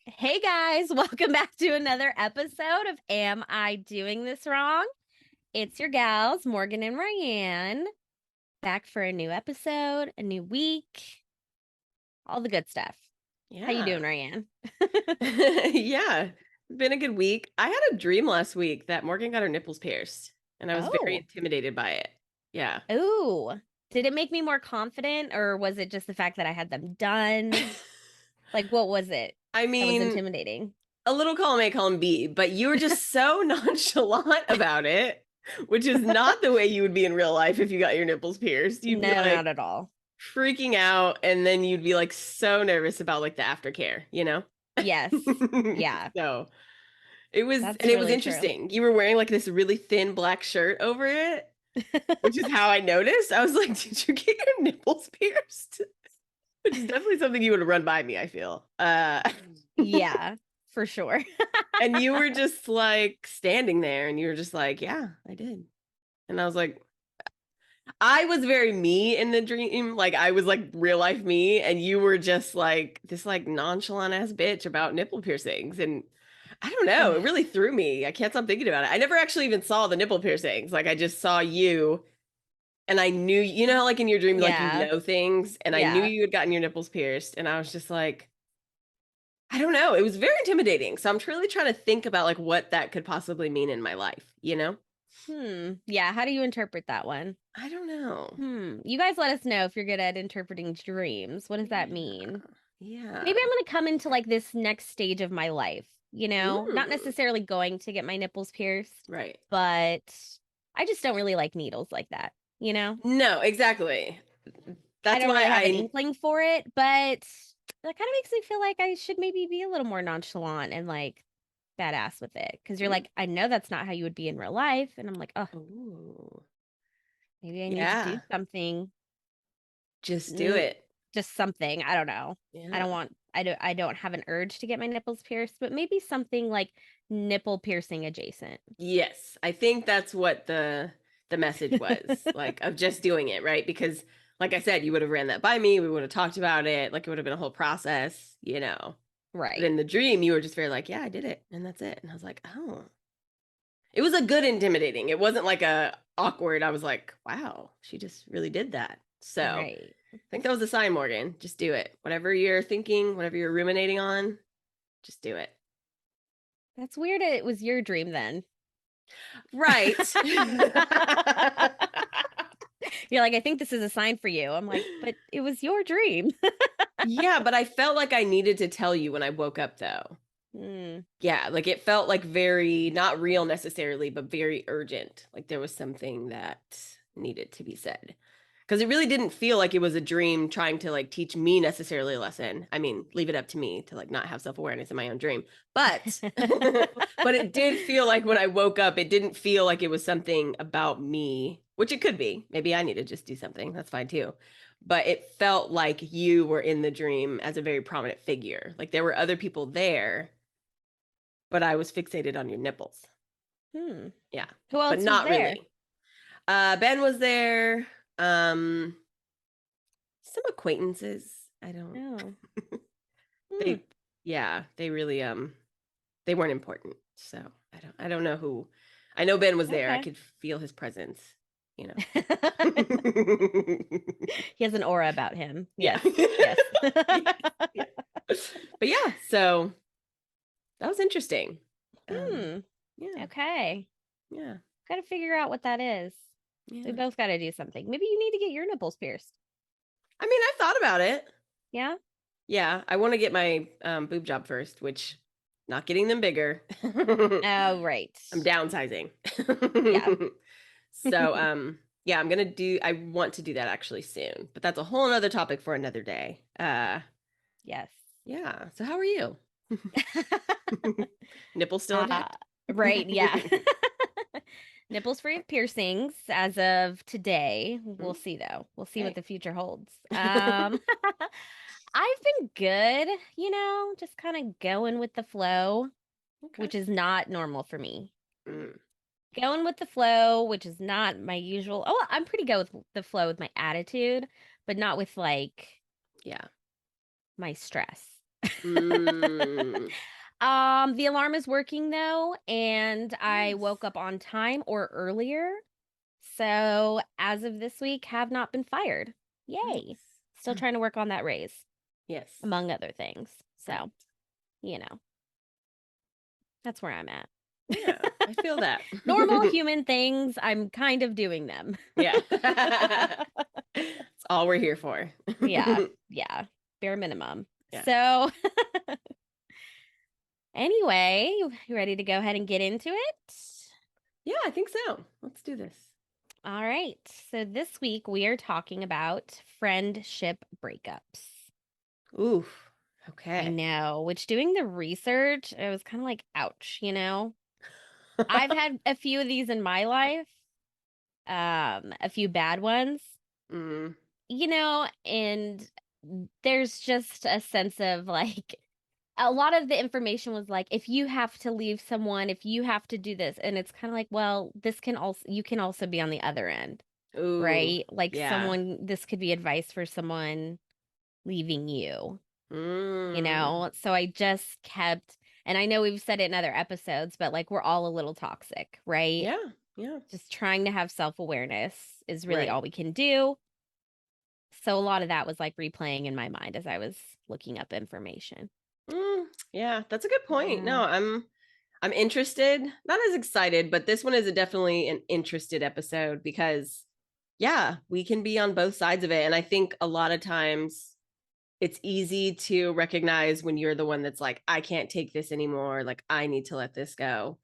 Hey guys, welcome back to another episode of Am I Doing This Wrong? It's your gals, Morgan and Ryan, back for a new episode, a new week, all the good stuff. Yeah. How you doing, Ryan? Yeah, been a good week. I had a dream last week that Morgan got her nipples pierced, and I was very Oh. intimidated by it. Yeah. Ooh. Did it make me more confident, or was it just the fact that I had them done? Like, what was it I that was mean, intimidating? a little column A, column B, but you were just so nonchalant about it, which is not the way you would be in real life if you got your nipples pierced. You'd be No, like not at all. freaking out, and then you'd be like so nervous about like the aftercare, you know? Yes. Yeah, So it was, that's and it was really true. interesting. You were wearing like this really thin black shirt over it, which is how I noticed. I was like, did you get your nipples pierced? Which is definitely something you would run by me, I feel. Yeah, for sure. And you were just like standing there and you were just like, yeah, I did. And I was like, I was very me in the dream. Like I was like real life me. And you were just like this like nonchalant ass bitch about nipple piercings. And I don't know, it really threw me. I can't stop thinking about it. I never actually even saw the nipple piercings. Like I just saw you. And I knew, you know, like in your dream, like you Yeah, know things, and I knew yeah. you had gotten your nipples pierced, and I was just like, I don't know. It was very intimidating. So I'm truly trying to think about like what that could possibly mean in my life, you know? Yeah, how do you interpret that one? I don't know. You guys let us know if you're good at interpreting dreams. What does that Yeah. mean? Yeah. Maybe I'm going to come into like this next stage of my life, not Mm, necessarily going to get my nipples pierced, right. but I just don't really like needles like that, you know? No, exactly. I That's don't why really have an I inkling for it, but that kind of makes me feel like I should maybe be a little more nonchalant and like badass with it. Cause you're like, I know that's not how you would be in real life. And I'm like, oh, Ooh. maybe I need to do Yeah. something. Just do Mm, it. just something. I don't know. Yeah. I don't have an urge to get my nipples pierced, but maybe something like nipple piercing adjacent. Yes. I think that's what the message was, like of just doing it, right? Because like I said, you would have ran that by me, we would have talked about it, like it would have been a whole process, you know. But Right. in the dream, you were just very like, yeah, I did it, and that's it. And I was like, oh. It was a good intimidating. It wasn't like a awkward. I was like, wow, she just really did that. So Right. I think that was a sign, Morgan. Just do it. Whatever you're thinking, whatever you're ruminating on, just do it. That's weird. It was your dream then. Right. You're like, I think this is a sign for you. I'm like, but it was your dream. Yeah, but I felt like I needed to tell you when I woke up though. Hmm. Yeah, like it felt like very not real necessarily, but very urgent. Like there was something that needed to be said. Because it really didn't feel like it was a dream trying to like teach me necessarily a lesson. I mean, leave it up to me to like not have self-awareness in my own dream. But but it did feel like when I woke up, it didn't feel like it was something about me, which it could be. Maybe I need to just do something. That's fine too. But it felt like you were in the dream as a very prominent figure. Like there were other people there, but I was fixated on your nipples. Hmm. Yeah. Who But else was not there? really. Ben was there. Um some acquaintances. I don't Oh. Hmm. they yeah, they really they weren't important. So I don't know who. I know Ben was there. I Okay. could feel his presence, you know. He has an aura about him. Yeah. Yes. Yes. Yes. Yeah. But yeah, so that was interesting. Um Hmm. yeah. Okay. Yeah. Got to figure out what that is. We Yeah. both got to do something. Maybe you need to get your nipples pierced. I mean, I thought about it. Yeah. Yeah, I want to get my boob job first, which not getting them bigger. Oh, right. I'm downsizing. Yeah. So yeah, I want to do that actually soon, but that's a whole other topic for another day. Yes. Yeah. So how are you? Nipples still Uh, intact? right. Yeah. Nipples free of piercings as of today. We'll Mhm. see though. We'll see what Hey. the future holds. I've been good, just kind of going with the flow. Okay. which is not normal for me. Mm. Going with the flow, which is not my usual. Oh, I'm pretty go with the flow with my attitude, but not with like Yeah. my stress. Mm. The alarm is working though, and I Yes. woke up on time or earlier. So as of this week, have not been fired. Yay. Nice. Still trying to work on that raise, Yes. among other things. Right. So, you know, that's where I'm at. Yeah, I feel that. Normal human things, I'm kind of doing them. Yeah. That's all we're here for. Yeah, yeah, bare minimum. Yeah. So, anyway, you ready to go ahead and get into it? Yeah, I think so. Let's do this. All right. So, this week we are talking about friendship breakups. Oof. I Okay. know, which doing the research, it was kind of like, ouch, I've had a few of these in my life, a few bad ones, Mm. and there's just a sense of like, a lot of the information was like, if you have to leave someone, if you have to do this, and it's kind of like, well, you can also be on the other end, Ooh. right? Like Yeah. this could be advice for someone leaving you. Mm. So I just kept, and I know we've said it in other episodes, but like we're all a little toxic, right? Yeah. Yeah. Just trying to have self-awareness is really Right. all we can do. So a lot of that was like replaying in my mind as I was looking up information. Mm. Yeah, that's a good point. Yeah. No, I'm interested. Not as excited, but this one is definitely an interested episode because yeah, we can be on both sides of it. And I think a lot of times it's easy to recognize when you're the one that's like, I can't take this anymore. Like, I need to let this go.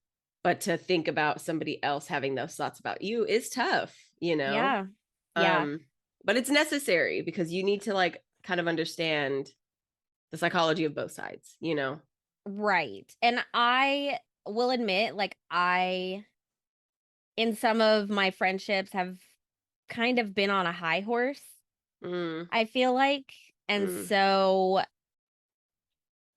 But to think about somebody else having those thoughts about you is tough, you know? Yeah. Yeah. Um, but it's necessary because you need to like kind of understand the psychology of both sides, you know? Right. And I will admit, like, in some of my friendships, have kind of been on a high horse, Mm, I feel like. And mm, so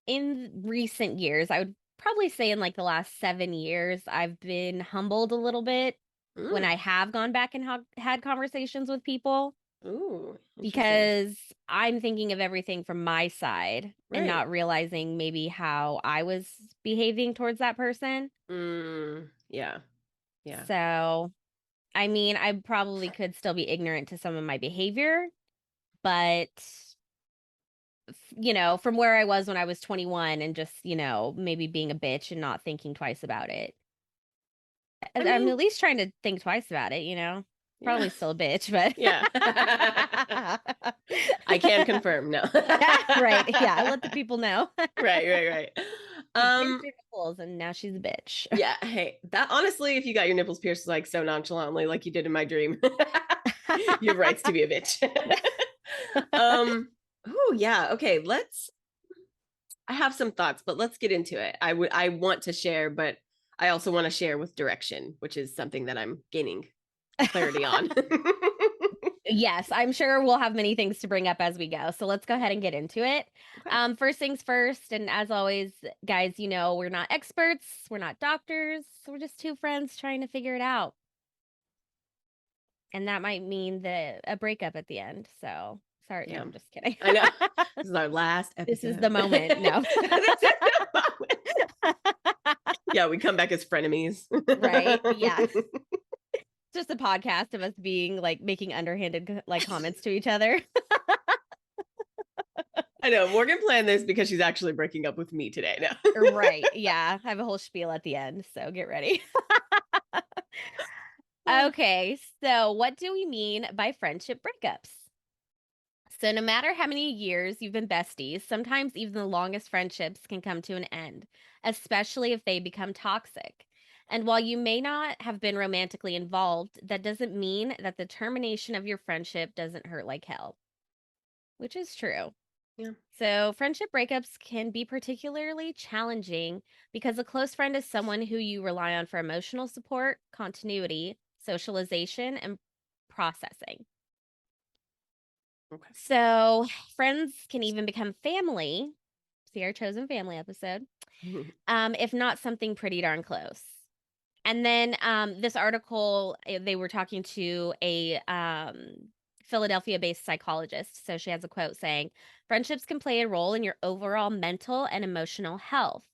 in recent years, I would probably say in like the last 7 years, I've been humbled a little bit when mm. I have gone back and had conversations with people Ooh, interesting. because I'm thinking of everything from my side and Right. not realizing maybe how I was behaving towards that person. Yeah. Yeah. So, I mean, I probably could still be ignorant to some of my behavior, but from where I was when I was 21 and just, maybe being a bitch and not thinking twice about it. I I'm mean, at least trying to think twice about it. yeah. Probably still a bitch, but Yeah. I can confirm. No. right. Yeah, I let the people know. Right, right, right. She pierced Um, her nipples and now she's a bitch. yeah, hey, that honestly, if you got your nipples pierced like so nonchalantly, like you did in my dream, you have rights to be a bitch. um, oh yeah, okay, I have some thoughts, but let's get into it. I want to share, but I also want to share with direction, which is something that I'm gaining clarity on. Yes, I'm sure we'll have many things to bring up as we go. So let's go ahead and get into it. Okay. First things first, and as always, guys, we're not experts, we're not doctors, we're just two friends trying to figure it out. And that might mean a breakup at the end. So sorry, no, Yeah. I'm just kidding. I know. This is our last This is the episode. moment. No. Yeah, we come back as frenemies. Right. Yeah. Just a podcast of us being like making underhanded like comments to each other. I know. Morgan planned this because she's actually breaking up with me today now. Right. Yeah. I have a whole spiel at the end. So get ready. Okay. So, what do we mean by friendship breakups? So, no matter how many years you've been besties, sometimes even the longest friendships can come to an end, especially if they become toxic. And while you may not have been romantically involved, that doesn't mean that the termination of your friendship doesn't hurt like hell, which is true. Yeah. So, friendship breakups can be particularly challenging because a close friend is someone who you rely on for emotional support, continuity, socialization, and processing. Okay. So, friends can even become family See our chosen family episode. If not something pretty darn close. And then this article, they were talking to a Philadelphia-based psychologist. So she has a quote saying, "Friendships can play a role in your overall mental and emotional health.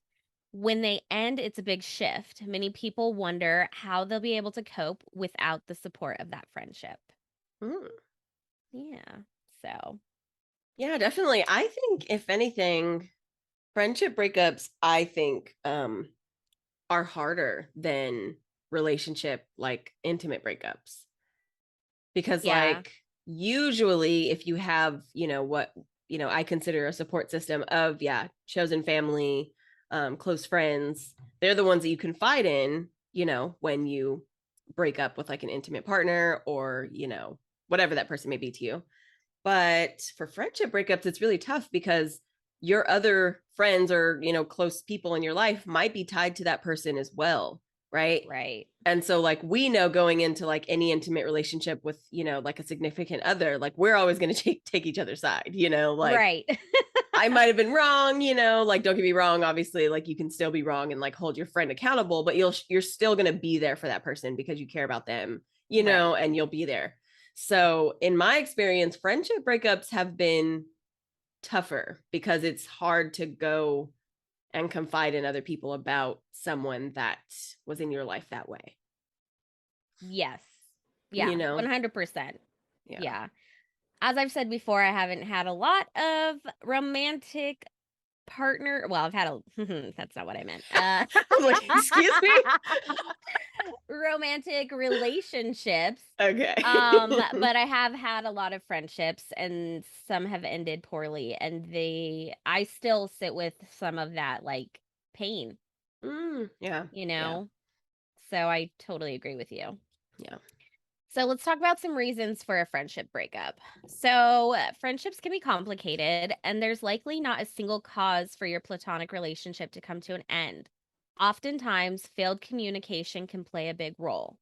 When they end, it's a big shift. Many people wonder how they'll be able to cope without the support of that friendship." Mm. Yeah. So. Yeah, definitely. I think if anything, friendship breakups, I think, are harder than relationship, like intimate breakups. Because Yeah. like usually if you have, what, I consider a support system of, chosen family, close friends, they're the ones that you confide in, when you break up with like an intimate partner or, whatever that person may be to you. But for friendship breakups, it's really tough because your other friends or, close people in your life might be tied to that person as well. Right. Right. And so like we know going into like any intimate relationship with, like a significant other, like we're always going to take each other's side, like Right. I might have been wrong, like don't get me wrong, obviously like you can still be wrong and like hold your friend accountable, but you're still going to be there for that person because you care about them, Right. and you'll be there. So in my experience, friendship breakups have been tougher because it's hard to go and confide in other people about someone that was in your life that way. Yes. You Yeah. know? 100%. Yeah. Yeah. As I've said before, I haven't had a lot of romantic partner. Well, I've had a. That's not what I meant. I'm like, excuse me? Romantic relationships. Okay. But I have had a lot of friendships, and some have ended poorly, and I still sit with some of that like pain, Yeah. you Yeah. know? So I totally agree with you. Yeah. So let's talk about some reasons for a friendship breakup. So, friendships can be complicated, and there's likely not a single cause for your platonic relationship to come to an end. Oftentimes, failed communication can play a big role.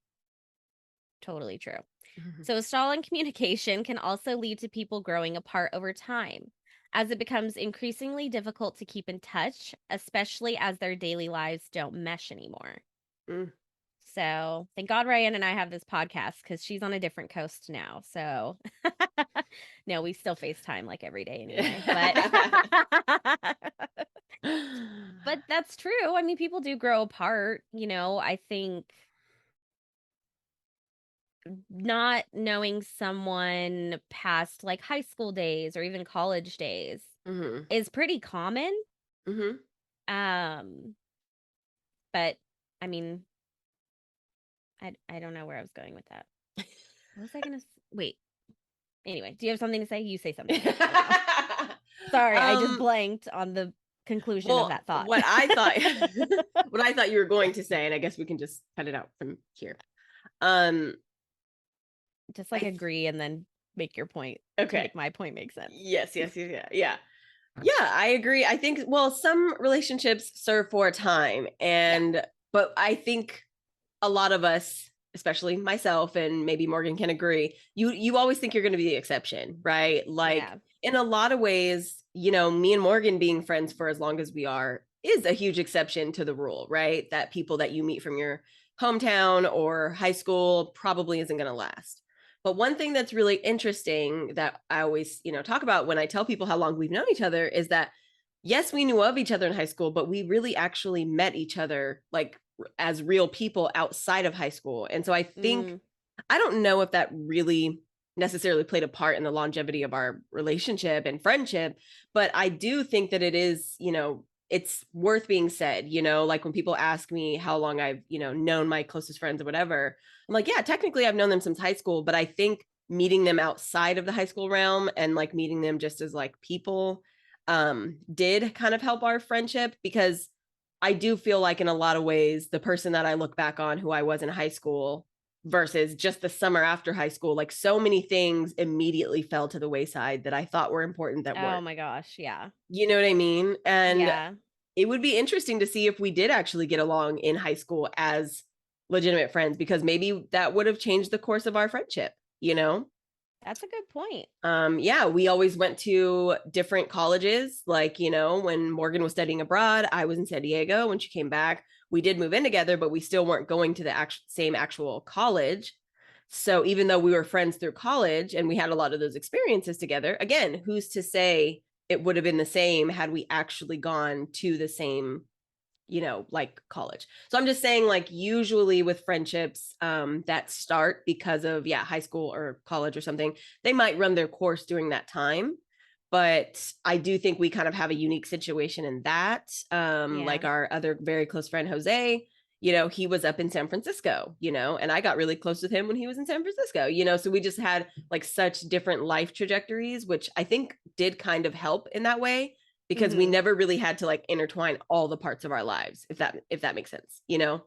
Totally true. So, a stall in communication can also lead to people growing apart over time, as it becomes increasingly difficult to keep in touch, especially as their daily lives don't mesh anymore. Mm. So thank God Ryan and I have this podcast because she's on a different coast now. So no, we still FaceTime like every day anyway. But that's true. I mean, people do grow apart. I think not knowing someone past like high school days or even college days Mhm. is pretty common. Mhm. Um, but I mean, I don't know where I was going with that. What was I gonna wait? Anyway, do you have something to say? You say something. I don't know. Sorry, I just um blanked on the conclusion of well, that thought. what I thought what I thought you were going to say, and I guess we can just cut it out from here. Um Just I like agree and then make your point. okay. Make my point make sense. Yes, yes, yes, yeah. Yeah. Yeah, I agree. I think, well, some relationships serve for a time, Yeah. but I think a lot of us, especially myself and maybe Morgan can agree, you always think you're going to be the exception, right? Like Yeah. in a lot of ways, me and Morgan being friends for as long as we are is a huge exception to the rule, right? That people that you meet from your hometown or high school probably isn't going to last. But one thing that's really interesting that I always, talk about when I tell people how long we've known each other is that yes, we knew of each other in high school, but we really actually met each other like as real people outside of high school. And so I think, Mm. I don't know if that really necessarily played a part in the longevity of our relationship and friendship, but I do think that it is, it's worth being said, like when people ask me how long I've, known my closest friends or whatever, I'm like, yeah, technically I've known them since high school, but I think meeting them outside of the high school realm and like meeting them just as like people did kind of help our friendship because I do feel like in a lot of ways, the person that I look back on who I was in high school versus just the summer after high school, like so many things immediately fell to the wayside that I thought were important that Oh weren't. my gosh. Yeah. You know what I mean? And Yeah. it would be interesting to see if we did actually get along in high school as legitimate friends because maybe that would have changed the course of our friendship, you know? That's a good point. Yeah, we always went to different colleges. Like, when Morgan was studying abroad, I was in San Diego. When she came back, we did move in together, but we still weren't going to the same actual college. So even though we were friends through college and we had a lot of those experiences together, again, who's to say it would have been the same had we actually gone to the same, like college. So I'm just saying, like, usually with friendships that start because of, high school or college or something, they might run their course during that time. But I do think we kind of have a unique situation in that. Yeah. Like our other very close friend, Jose, he was up in San Francisco, and I got really close with him when he was in San Francisco, so we just had like such different life trajectories, which I think did kind of help in that way, because we Mm-hmm. never really had to like intertwine all the parts of our lives, if that makes sense. That's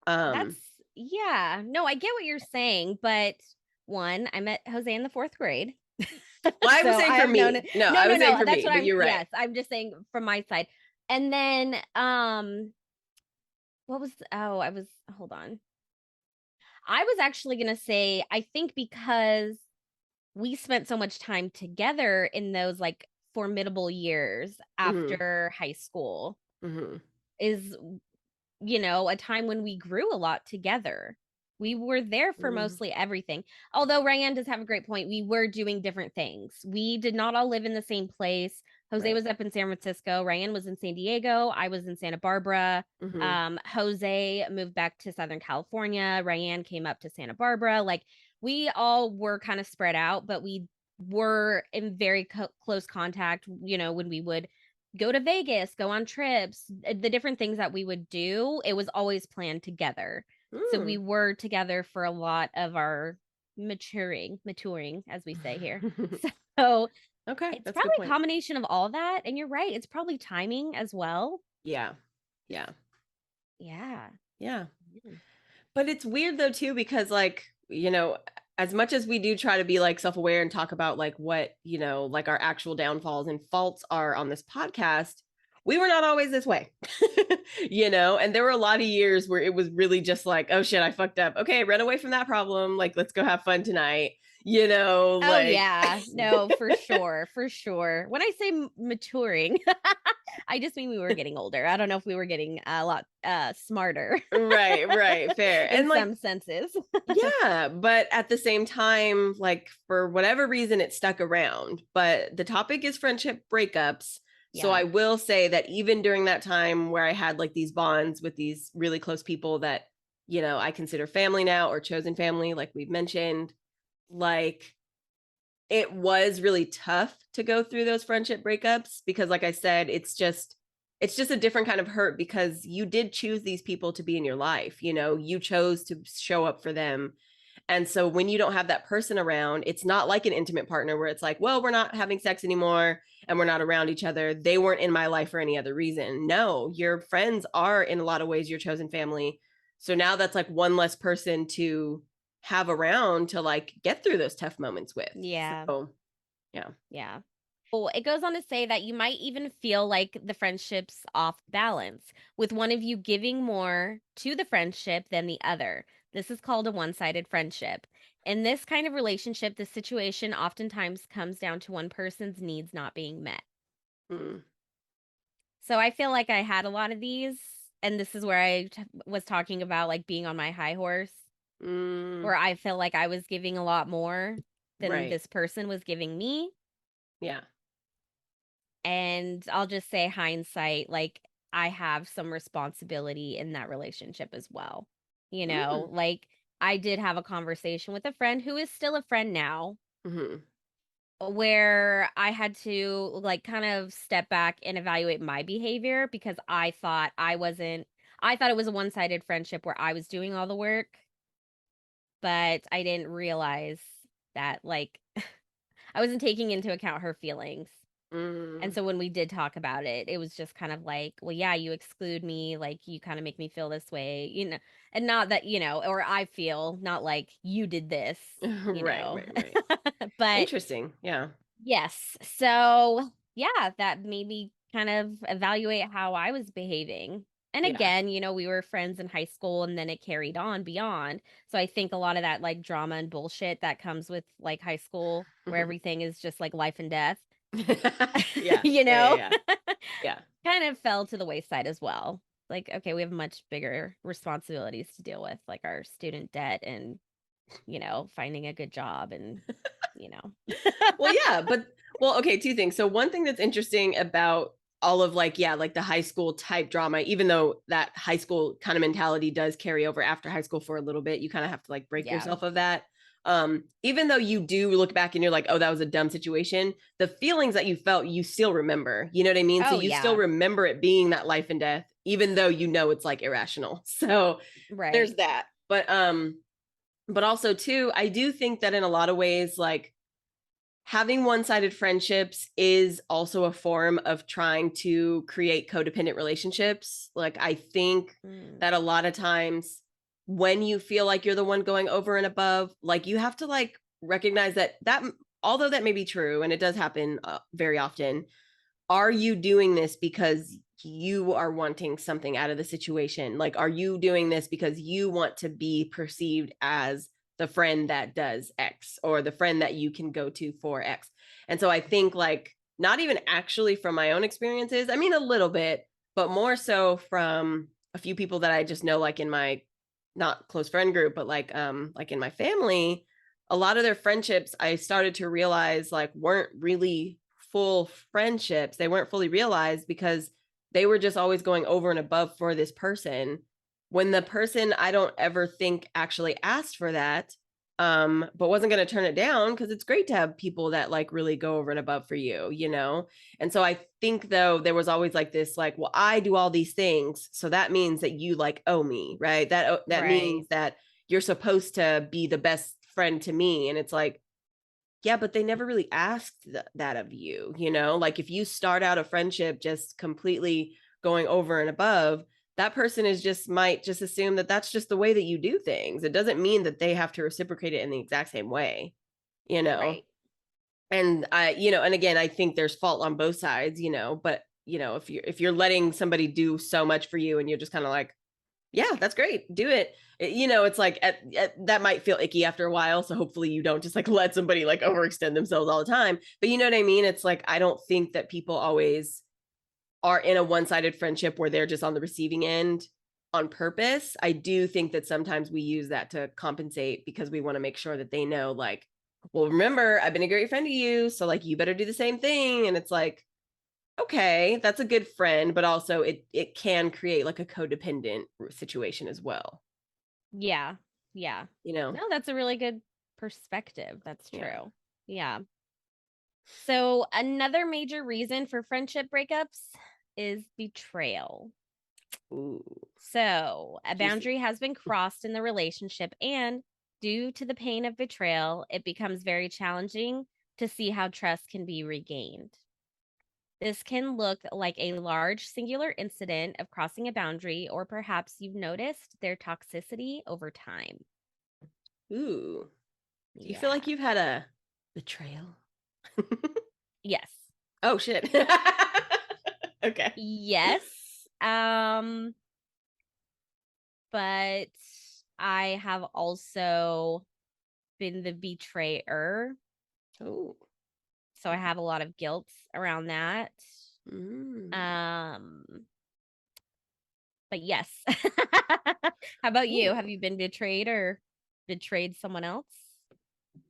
um yeah. No, I get what you're saying, but one, I met Jose in the fourth grade. well, I was So saying I for have known me, it. no, No, I no, was saying no. for That's me, what but I'm you're right. yes, I'm just saying from my side. And then what was oh, I was hold on. I was actually gonna say, I think because we spent so much time together in those like formidable years Hmm. after high school Hmm. is a time when we grew a lot together. We were there for Hmm. mostly everything. Although Ryan does have a great point. We were doing different things. We did not all live in the same place. Jose Right. was up in San Francisco. Ryan was in San Diego. I was in Santa Barbara. Hmm. Jose moved back to Southern California. Ryan came up to Santa Barbara. Like we all were kind of spread out, but we were in very close contact, when we would go to Vegas, go on trips, the different things that we would do, it was always planned together. So we Mm. were together for a lot of our maturing, as we say here. So Okay, it's that's a probably good a point. combination of all that. And you're right, it's probably timing as well. Yeah. Yeah. Yeah. Yeah. Mm. But it's weird though too, because like, as much as we do try to be like self-aware and talk about like what, like our actual downfalls and faults are on this podcast, we were not always this way. And there were a lot of years where it was really just like, oh shit, I fucked up. Okay, run away from that problem. Like, let's go have fun tonight. Oh Like yeah. No, for sure. For sure. When I say maturing, I just mean we were getting older. I don't know if we were getting a lot smarter right, right, fair. in And like, some senses. yeah, but at the same time, like for whatever reason, it stuck around. But the topic is friendship breakups. So Yeah. I will say that even during that time where I had like these bonds with these really close people that, I consider family now or chosen family, like we've mentioned, like it was really tough to go through those friendship breakups because, like I said, it's just a different kind of hurt because you did choose these people to be in your life. You chose to show up for them. And so when you don't have that person around, it's not like an intimate partner where it's like, well, we're not having sex anymore and we're not around each other. They weren't in my life for any other reason. No, your friends are in a lot of ways your chosen family. So now that's like one less person to have around to like get through those tough moments with. Yeah. So, yeah. Yeah. Oh, it goes on to say that you might even feel like the friendship's off balance, with one of you giving more to the friendship than the other. This is called a one-sided friendship. In this kind of relationship, the situation oftentimes comes down to one person's needs not being met. Mm. So I feel like I had a lot of these, and this is where was talking about like being on my high horse, Mm. where I feel like I was giving a lot more than Right. this person was giving me. Yeah. And I'll just say hindsight, like I have some responsibility in that relationship as well. Mm. Like I did have a conversation with a friend who is still a friend now, Hmm. where I had to like kind of step back and evaluate my behavior because I thought it was a one-sided friendship where I was doing all the work, but I didn't realize that like I wasn't taking into account her feelings. And Mm. so when we did talk about it, it was just kind of like, well, yeah, you exclude me, like you kind of make me feel this way, and not that, or I feel not like you did this, you Right, know. right, right. But Interesting. Yeah. yes, so yeah, that made me kind of evaluate how I was behaving. And Yeah. again, we were friends in high school and then it carried on beyond. So I think a lot of that like drama and bullshit that comes with like high school where everything is just like life and death, Yeah. you Yeah. know, Yeah. Yeah. kind of fell to the wayside as well. Like, okay, we have much bigger responsibilities to deal with, like our student debt and, finding a good job and, you know. Well, yeah, but well, okay, two things. So one thing that's interesting about all of like, yeah, like the high school type drama, even though that high school kind of mentality does carry over after high school for a little bit, you kind of have to like break Yeah. yourself of that. Even though you do look back and you're like, oh, that was a dumb situation, the feelings that you felt, you still remember. You know what I mean? So Oh, you still yeah. remember it being that life and death, even though you know it's like irrational. So Right. there's that. But also too, I do think that in a lot of ways, like having one-sided friendships is also a form of trying to create codependent relationships. Like I think Mm, that a lot of times when you feel like you're the one going over and above, like you have to like recognize that although that may be true and it does happen very often, are you doing this because you are wanting something out of the situation? Like, are you doing this because you want to be perceived as the friend that does X or the friend that you can go to for X? And so I think, like, not even actually from my own experiences, I mean, a little bit, but more so from a few people that I just know, like in my not close friend group, but like in my family, a lot of their friendships I started to realize like weren't really full friendships. They weren't fully realized because they were just always going over and above for this person when the person I don't ever think actually asked for that, but wasn't going to turn it down because it's great to have people that like really go over and above for you. And so I think though there was always like this like, well, I do all these things, so that means that you like owe me, right? That right. means that you're supposed to be the best friend to me. And it's like, yeah, but they never really asked that of you. Like if you start out a friendship just completely going over and above, that person is just might just assume that that's just the way that you do things. It doesn't mean that they have to reciprocate it in the exact same way. Right. And and again, I think there's fault on both sides, but if you're letting somebody do so much for you and you're just kind of like, yeah, that's great. Do it. It's like that might feel icky after a while. So hopefully you don't just like let somebody like overextend themselves all the time. But you know what I mean? It's like, I don't think that people always are in a one-sided friendship where they're just on the receiving end on purpose. I do think that sometimes we use that to compensate because we want to make sure that they know like, well, remember, I've been a great friend to you. So like, you better do the same thing. And it's like, okay, that's a good friend, but also it can create like a codependent situation as well. Yeah. Yeah. You know? No, that's a really good perspective. That's Yeah. true. Yeah. So, another major reason for friendship breakups is betrayal. Ooh, So, a juicy. boundary has been crossed in the relationship, and due to the pain of betrayal, it becomes very challenging to see how trust can be regained. This can look like a large singular incident of crossing a boundary, or perhaps you've noticed their toxicity over time. Ooh. Do you feel Yeah. like you've had a betrayal? Yes. Oh shit. Okay. Yes. But I have also been the betrayer. Oh. So I have a lot of guilt around that. Mm. Um, but yes. How about you? Have Cool. you been betrayed or betrayed someone else?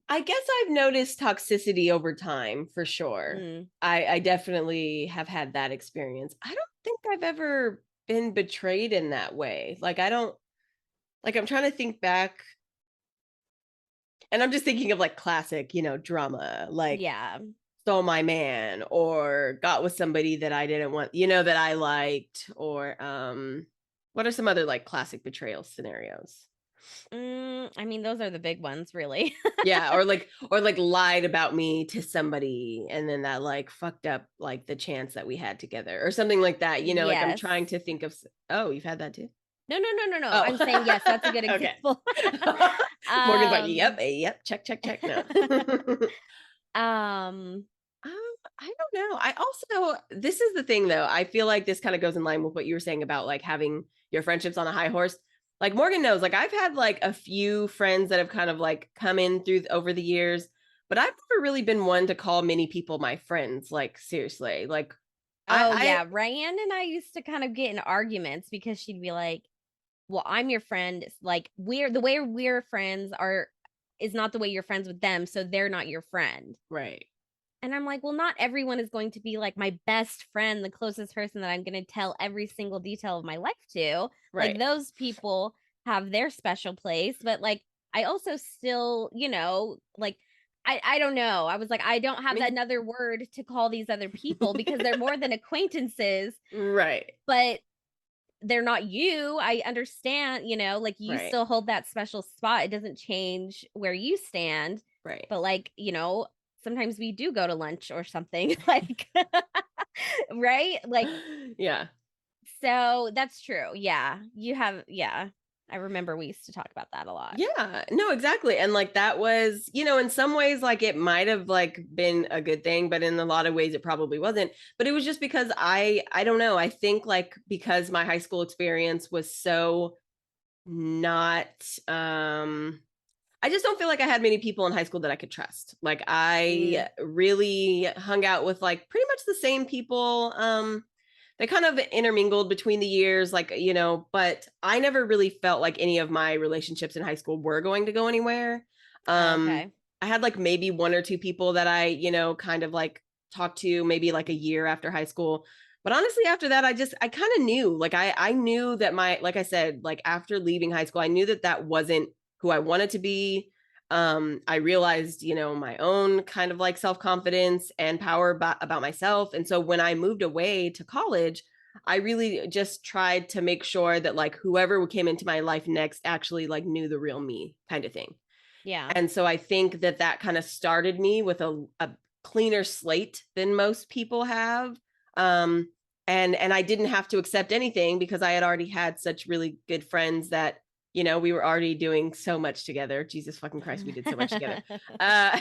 I guess I've noticed toxicity over time for sure. Mm, I definitely have had that experience. I don't think I've ever been betrayed in that way. Like I don't like I'm trying to think back and I'm just thinking of like classic drama, like yeah. stole my man or got with somebody that I didn't want that I liked or what are some other like classic betrayal scenarios? I mean, those are the big ones, really. Yeah, or like lied about me to somebody and then that like fucked up like the chance that we had together or something like that, like I'm Yes. trying to think of oh, you've had that too? No, no, no, no, no. Oh. I'm saying yes, that's a good Okay. example. Morgan's like, "Yep, um yep, check, check, check." No. um I don't know. I also, this is the thing though. I feel like this kind of goes in line with what you were saying about like having your friendships on a high horse. Like Morgan knows, like I've had like a few friends that have kind of like come in through over the years, but I've never really been one to call many people my friends. Like seriously, like Oh I yeah, Ryan and I used to kind of get in arguments because she'd be like, "Well, I'm your friend. Like we're the way we're friends are is not the way you're friends with them, so they're not your friend." right, And I'm like, "Well, not everyone is going to be like my best friend, the closest person that I'm going to tell every single detail of my life to. Like right. those people have their special place, but like I also still, like I don't know. I was like, I don't I have mean, another word to call these other people because they're more than acquaintances, right, but they're not you. I understand, like you right, still hold that special spot. It doesn't change where you stand. right. But like, sometimes we do go to lunch or something like right? Like Yeah. so that's true. Yeah. Yeah. I remember we used to talk about that a lot. Yeah, no, exactly. And like that was, in some ways, like it might have like been a good thing, but in a lot of ways it probably wasn't. But it was just because I don't know. I think like because my high school experience was so not I just don't feel like I had many people in high school that I could trust. Like Mm, I really hung out with like pretty much the same people. They kind of intermingled between the years, like, but I never really felt like any of my relationships in high school were going to go anywhere. Um, okay. I had like maybe one or two people that I, kind of like talked to maybe like a year after high school. But honestly, after that, I kind of knew, like, I knew that like I said, like after leaving high school, I knew that that wasn't who I wanted to be. I realized, my own kind of like self confidence and power about myself. And so when I moved away to college, I really just tried to make sure that like whoever came into my life next actually like knew the real me kind of thing. Yeah. And so I think that that kind of started me with a cleaner slate than most people have. Um, and I didn't have to accept anything because I had already had such really good friends that we were already doing so much together. Jesus fucking Christ, we did so much together. Uh,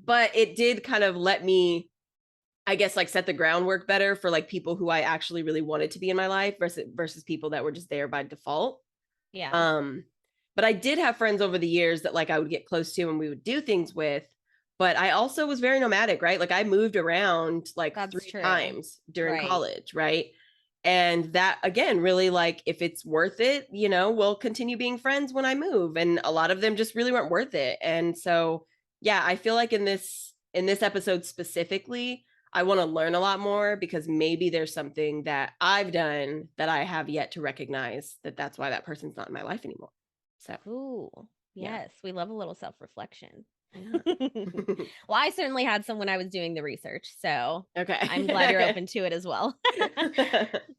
but it did kind of let me, I guess, like set the groundwork better for like people who I actually really wanted to be in my life versus people that were just there by default. Yeah. Um, but I did have friends over the years that like I would get close to and we would do things with. But I also was very nomadic, right? Like I moved around like That's three true. times during Right. college, right? And that again, really like if it's worth it, we'll continue being friends when I move. And a lot of them just really weren't worth it. And so, yeah, I feel like in this episode specifically, I want to learn a lot more because maybe there's something that I've done that I have yet to recognize that that's why that person's not in my life anymore. So, Cool. yeah. Yes, we love a little self-reflection. Yeah. Well, I certainly had some when I was doing the research, so I'm glad you're Okay. open to it as well.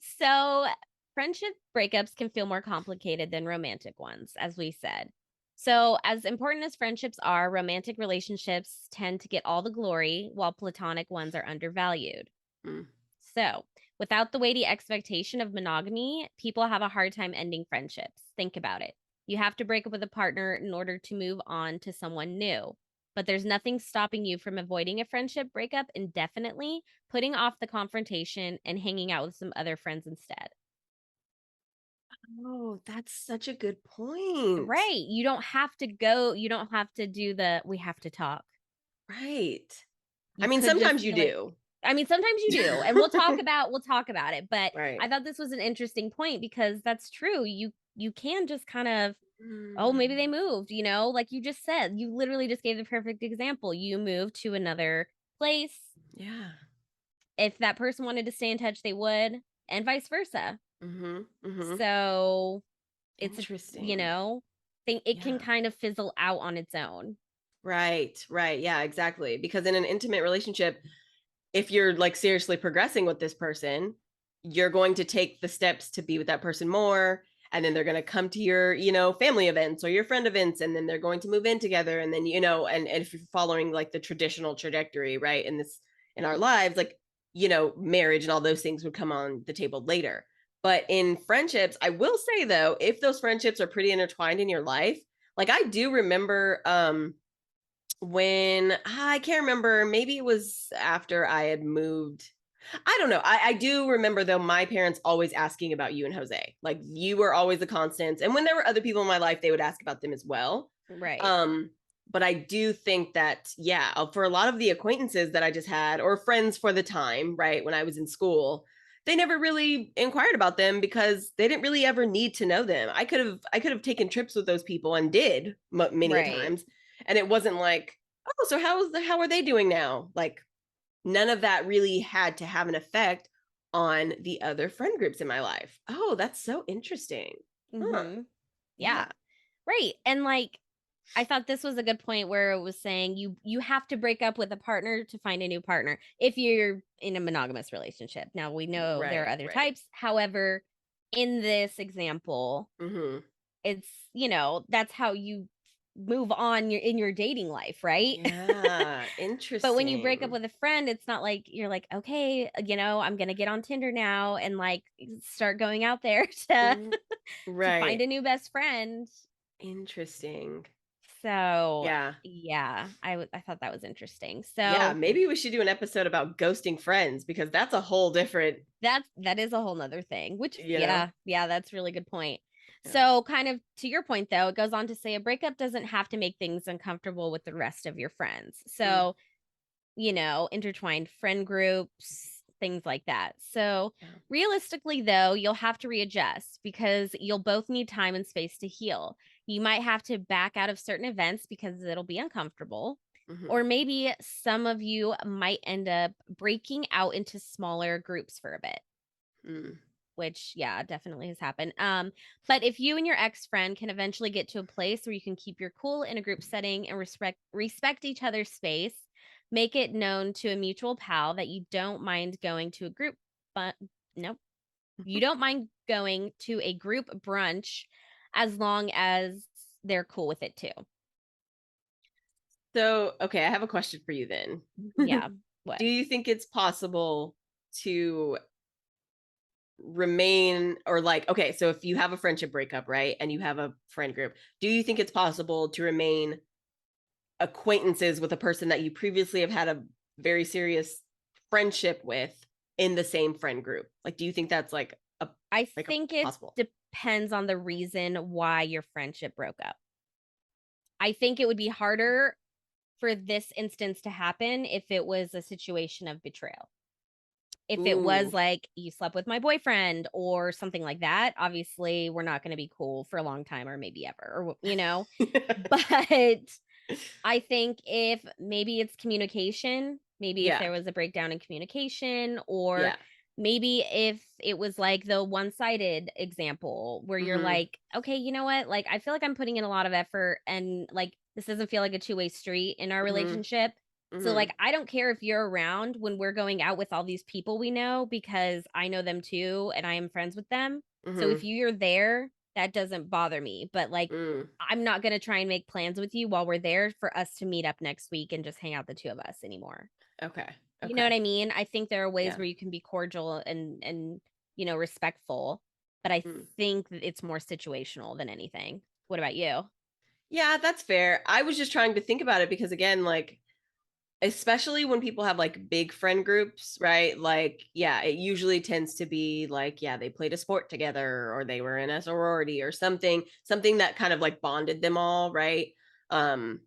So, friendship breakups can feel more complicated than romantic ones, as we said. So, as important as friendships are, romantic relationships tend to get all the glory, while platonic ones are undervalued. Mm. So, without the weighty expectation of monogamy, people have a hard time ending friendships. Think about it. You have to break up with a partner in order to move on to someone new. But there's nothing stopping you from avoiding a friendship breakup indefinitely, putting off the confrontation, and hanging out with some other friends instead. Oh, that's such a good point. Right. You don't have to do we have to talk. Right. I You mean, could just sometimes you be like, do. I mean, sometimes you do, and we'll talk about it. But I Right. thought this was an interesting point because that's true. You can just kind of, oh, maybe they Mm. moved, like you just said. You literally just gave the perfect example. You moved to another place. Yeah. If that person wanted to stay in touch, they would, and vice versa. Mm-hmm. Mm-hmm. So it's a, Interesting. thing it can Yeah. kind of fizzle out on its own. Right. Right. Yeah, exactly. Because in an intimate relationship, if you're like seriously progressing with this person, you're going to take the steps to be with that person more. And then they're going to come to your, family events or your friend events. And then they're going to move in together. And then, and if you're following like the traditional trajectory, right, in our lives, like, marriage and all those things would come on the table later. But in friendships, I will say though, if those friendships are pretty intertwined in your life, like I do remember when I can't remember, maybe it was after I had moved. I don't know. I do remember though my parents always asking about you and Jose. Like you were always a constant. And when there were other people in my life, they would ask about them as well. Right. Um, but I do think that, yeah, for a lot of the acquaintances that I just had or friends for the time, right, when I was in school, they never really inquired about them because they didn't really ever need to know them. I could have taken trips with those people and did many a Right. times, and it wasn't like, oh, so how are they doing now? Like none of that really had to have an effect on the other friend groups in my life. Oh, that's so interesting. Huh. Mm-hmm. Yeah. Yeah. Right. And like I thought this was a good point where it was saying you have to break up with a partner to find a new partner if you're in a monogamous relationship. Now we know there are Right, other right. types. However, in this example, Mhm. it's, that's how you move on in your dating life, right? Yeah, But when you break up interesting. with a friend, it's not like you're like, okay, I'm gonna get on Tinder now and like start going out there to Mm, to find right. a new best friend. Interesting. So Yeah. yeah, I thought that was interesting. Yeah, So maybe we should do an episode about ghosting friends because that's a whole different, that is a whole nother thing, which you know. yeah, that's a really good point. Yeah. So kind of to your point though, it goes on to say a breakup doesn't have to make things uncomfortable with the rest of your friends. Mm, So intertwined friend groups, things like that. So, yeah. realistically, though, you'll have to readjust because you'll both need time and space to heal. You might have to back out of certain events because it'll be uncomfortable. Mhm. Or maybe some of you might end up breaking out into smaller groups for a bit, Mm, which yeah, definitely has happened. But if you and your ex-friend can eventually get to a place where you can keep your cool in a group setting and respect each other's space, make it known to a mutual pal that you don't mind going to a group but nope, you don't mind going to a group brunch as long as they're cool with it too. So, okay, I have a question for you then. Yeah. What? Do you think it's possible to remain or like, okay, so if you have a friendship breakup, right, and you have a friend group, do you think it's possible to remain acquaintances with a person that you previously have had a very serious friendship with in the same friend group? Like, do you think that's I like a think it possible? depends on the reason why your friendship broke up. I think it would be harder for this instance to happen if it was a situation of betrayal. If it was Ooh. like you slept with my boyfriend or something like that, obviously we're not going to be cool for a long time or maybe ever, But I think if maybe it's communication, maybe if Yeah. there was a breakdown in communication, or Yeah. maybe if it was like the one sided example where you're Mhm. like, okay, you know what? Like, I feel like I'm putting in a lot of effort and like this doesn't feel like a two-way street in our Mhm. relationship. So, Mhm. like, I don't care if you're around when we're going out with all these people we know because I know them too and I am friends with them. So, if Mhm. you're there, that doesn't bother me. But like, Mm. I'm not going to try and make plans with you while we're there for us to meet up next week and just hang out the two of us anymore. Okay. You know what Okay. I mean? I think there are ways Yeah. where you can be cordial and respectful, but I Mm. think that it's more situational than anything. What about you? Yeah, that's fair. I was just trying to think about it because again, like especially when people have like big friend groups, right? Like, yeah, it usually tends to be like, yeah, they played a sport together or they were in a sorority or something that kind of like bonded them all, right? Um,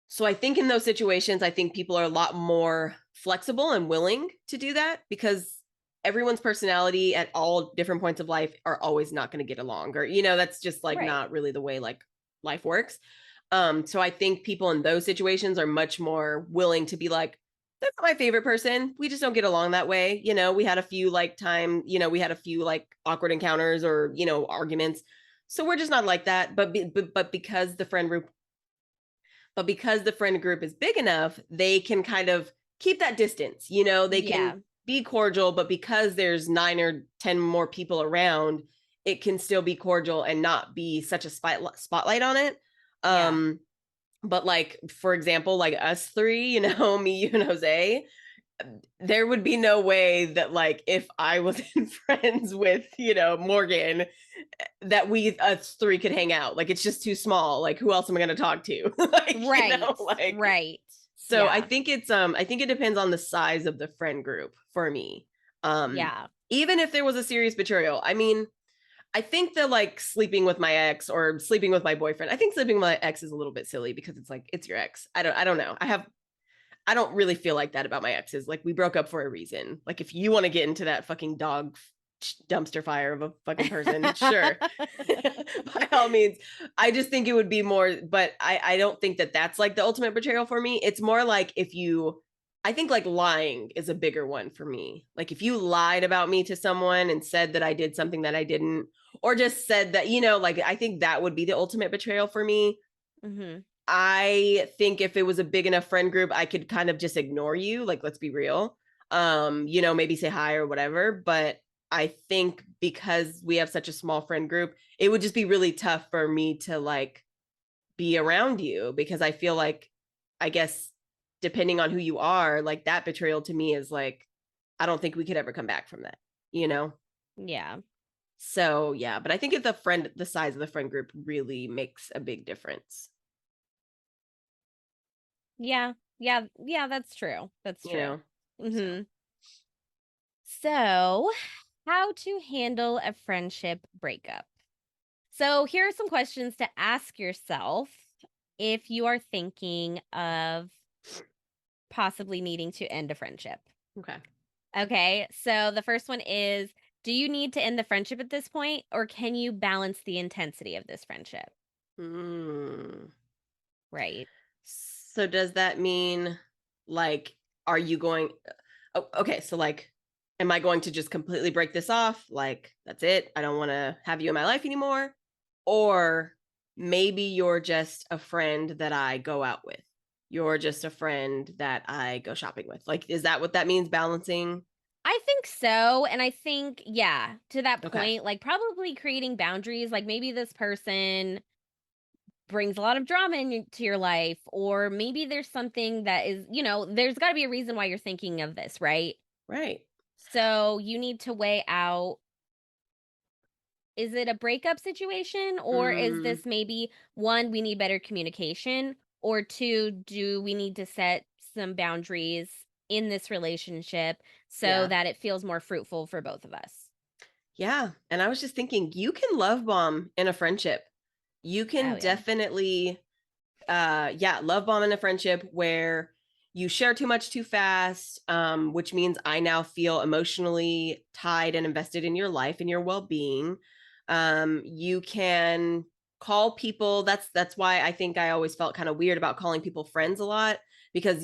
so I think in those situations, I think people are a lot more flexible and willing to do that because everyone's personality at all different points of life are always not going to get along or that's just like Right. not really the way like life works. So I think people in those situations are much more willing to be like, that's not my favorite person. We just don't get along that way. We had a few we had a few like awkward encounters or, arguments. So we're just not like that. But because the friend group is big enough, they can kind of keep that distance. They can Yeah. be cordial, but because there's 9 or 10 more people around, it can still be cordial and not be such a spotlight on it. Yeah. But like, for example, like us three, me, you, and Jose, there would be no way that like if I wasn't friends with, Morgan, that we us three could hang out. Like it's just too small. Like who else am I going to talk to? Like, Right. like Right. so Yeah. I think it depends on the size of the friend group for me. Yeah. Even if there was a serious betrayal. I mean, I think that like sleeping with my ex or sleeping with my boyfriend, I think sleeping with my ex is a little bit silly because it's like it's your ex. I don't know. I don't really feel like that about my exes. Like we broke up for a reason. Like if you want to get into that fucking dog dumpster fire of a fucking person, sure. By all means. I just think it would be more, but I don't think that that's like the ultimate betrayal for me. It's more like I think like lying is a bigger one for me. Like if you lied about me to someone and said that I did something that I didn't, or just said that, like I think that would be the ultimate betrayal for me. Mm-hmm. I think if it was a big enough friend group, I could kind of just ignore you. Like, let's be real. Maybe say hi or whatever. But I think because we have such a small friend group, it would just be really tough for me to like be around you because I feel like, I guess, depending on who you are, like that betrayal to me is like, I don't think we could ever come back from that, you know? Yeah. So, yeah. But I think if the size of the friend group really makes a big difference, Yeah. Yeah. Yeah. That's true. That's you true. know? So. Mm-hmm. So, how to handle a friendship breakup? So, here are some questions to ask yourself if you are thinking of possibly needing to end a friendship. Okay. Okay. So, the first one is, do you need to end the friendship at this point, or can you balance the intensity of this friendship? Mm. Right. So does that mean like are you going okay, so like am I going to just completely break this off? Like that's it. I don't want to have you in my life anymore. Or maybe you're just a friend that I go out with. You're just a friend that I go shopping with. Like is that what that means balancing? I think so. And I think, yeah, to that Okay. point, like probably creating boundaries, like maybe this person brings a lot of drama into your life, or maybe there's something that is, there's got to be a reason why you're thinking of this, right? Right. So you need to weigh out, is it a breakup situation, or is Mm, this maybe one, we need better communication, or two, do we need to set some boundaries in this relationship so yeah. that it feels more fruitful for both of us? Yeah. And I was just thinking you can love bomb in a friendship. You Oh, can yeah. definitely love bomb in a friendship where you share too much too fast, which means I now feel emotionally tied and invested in your life and your well-being. You can call people, that's why I think I always felt kind of weird about calling people friends a lot, because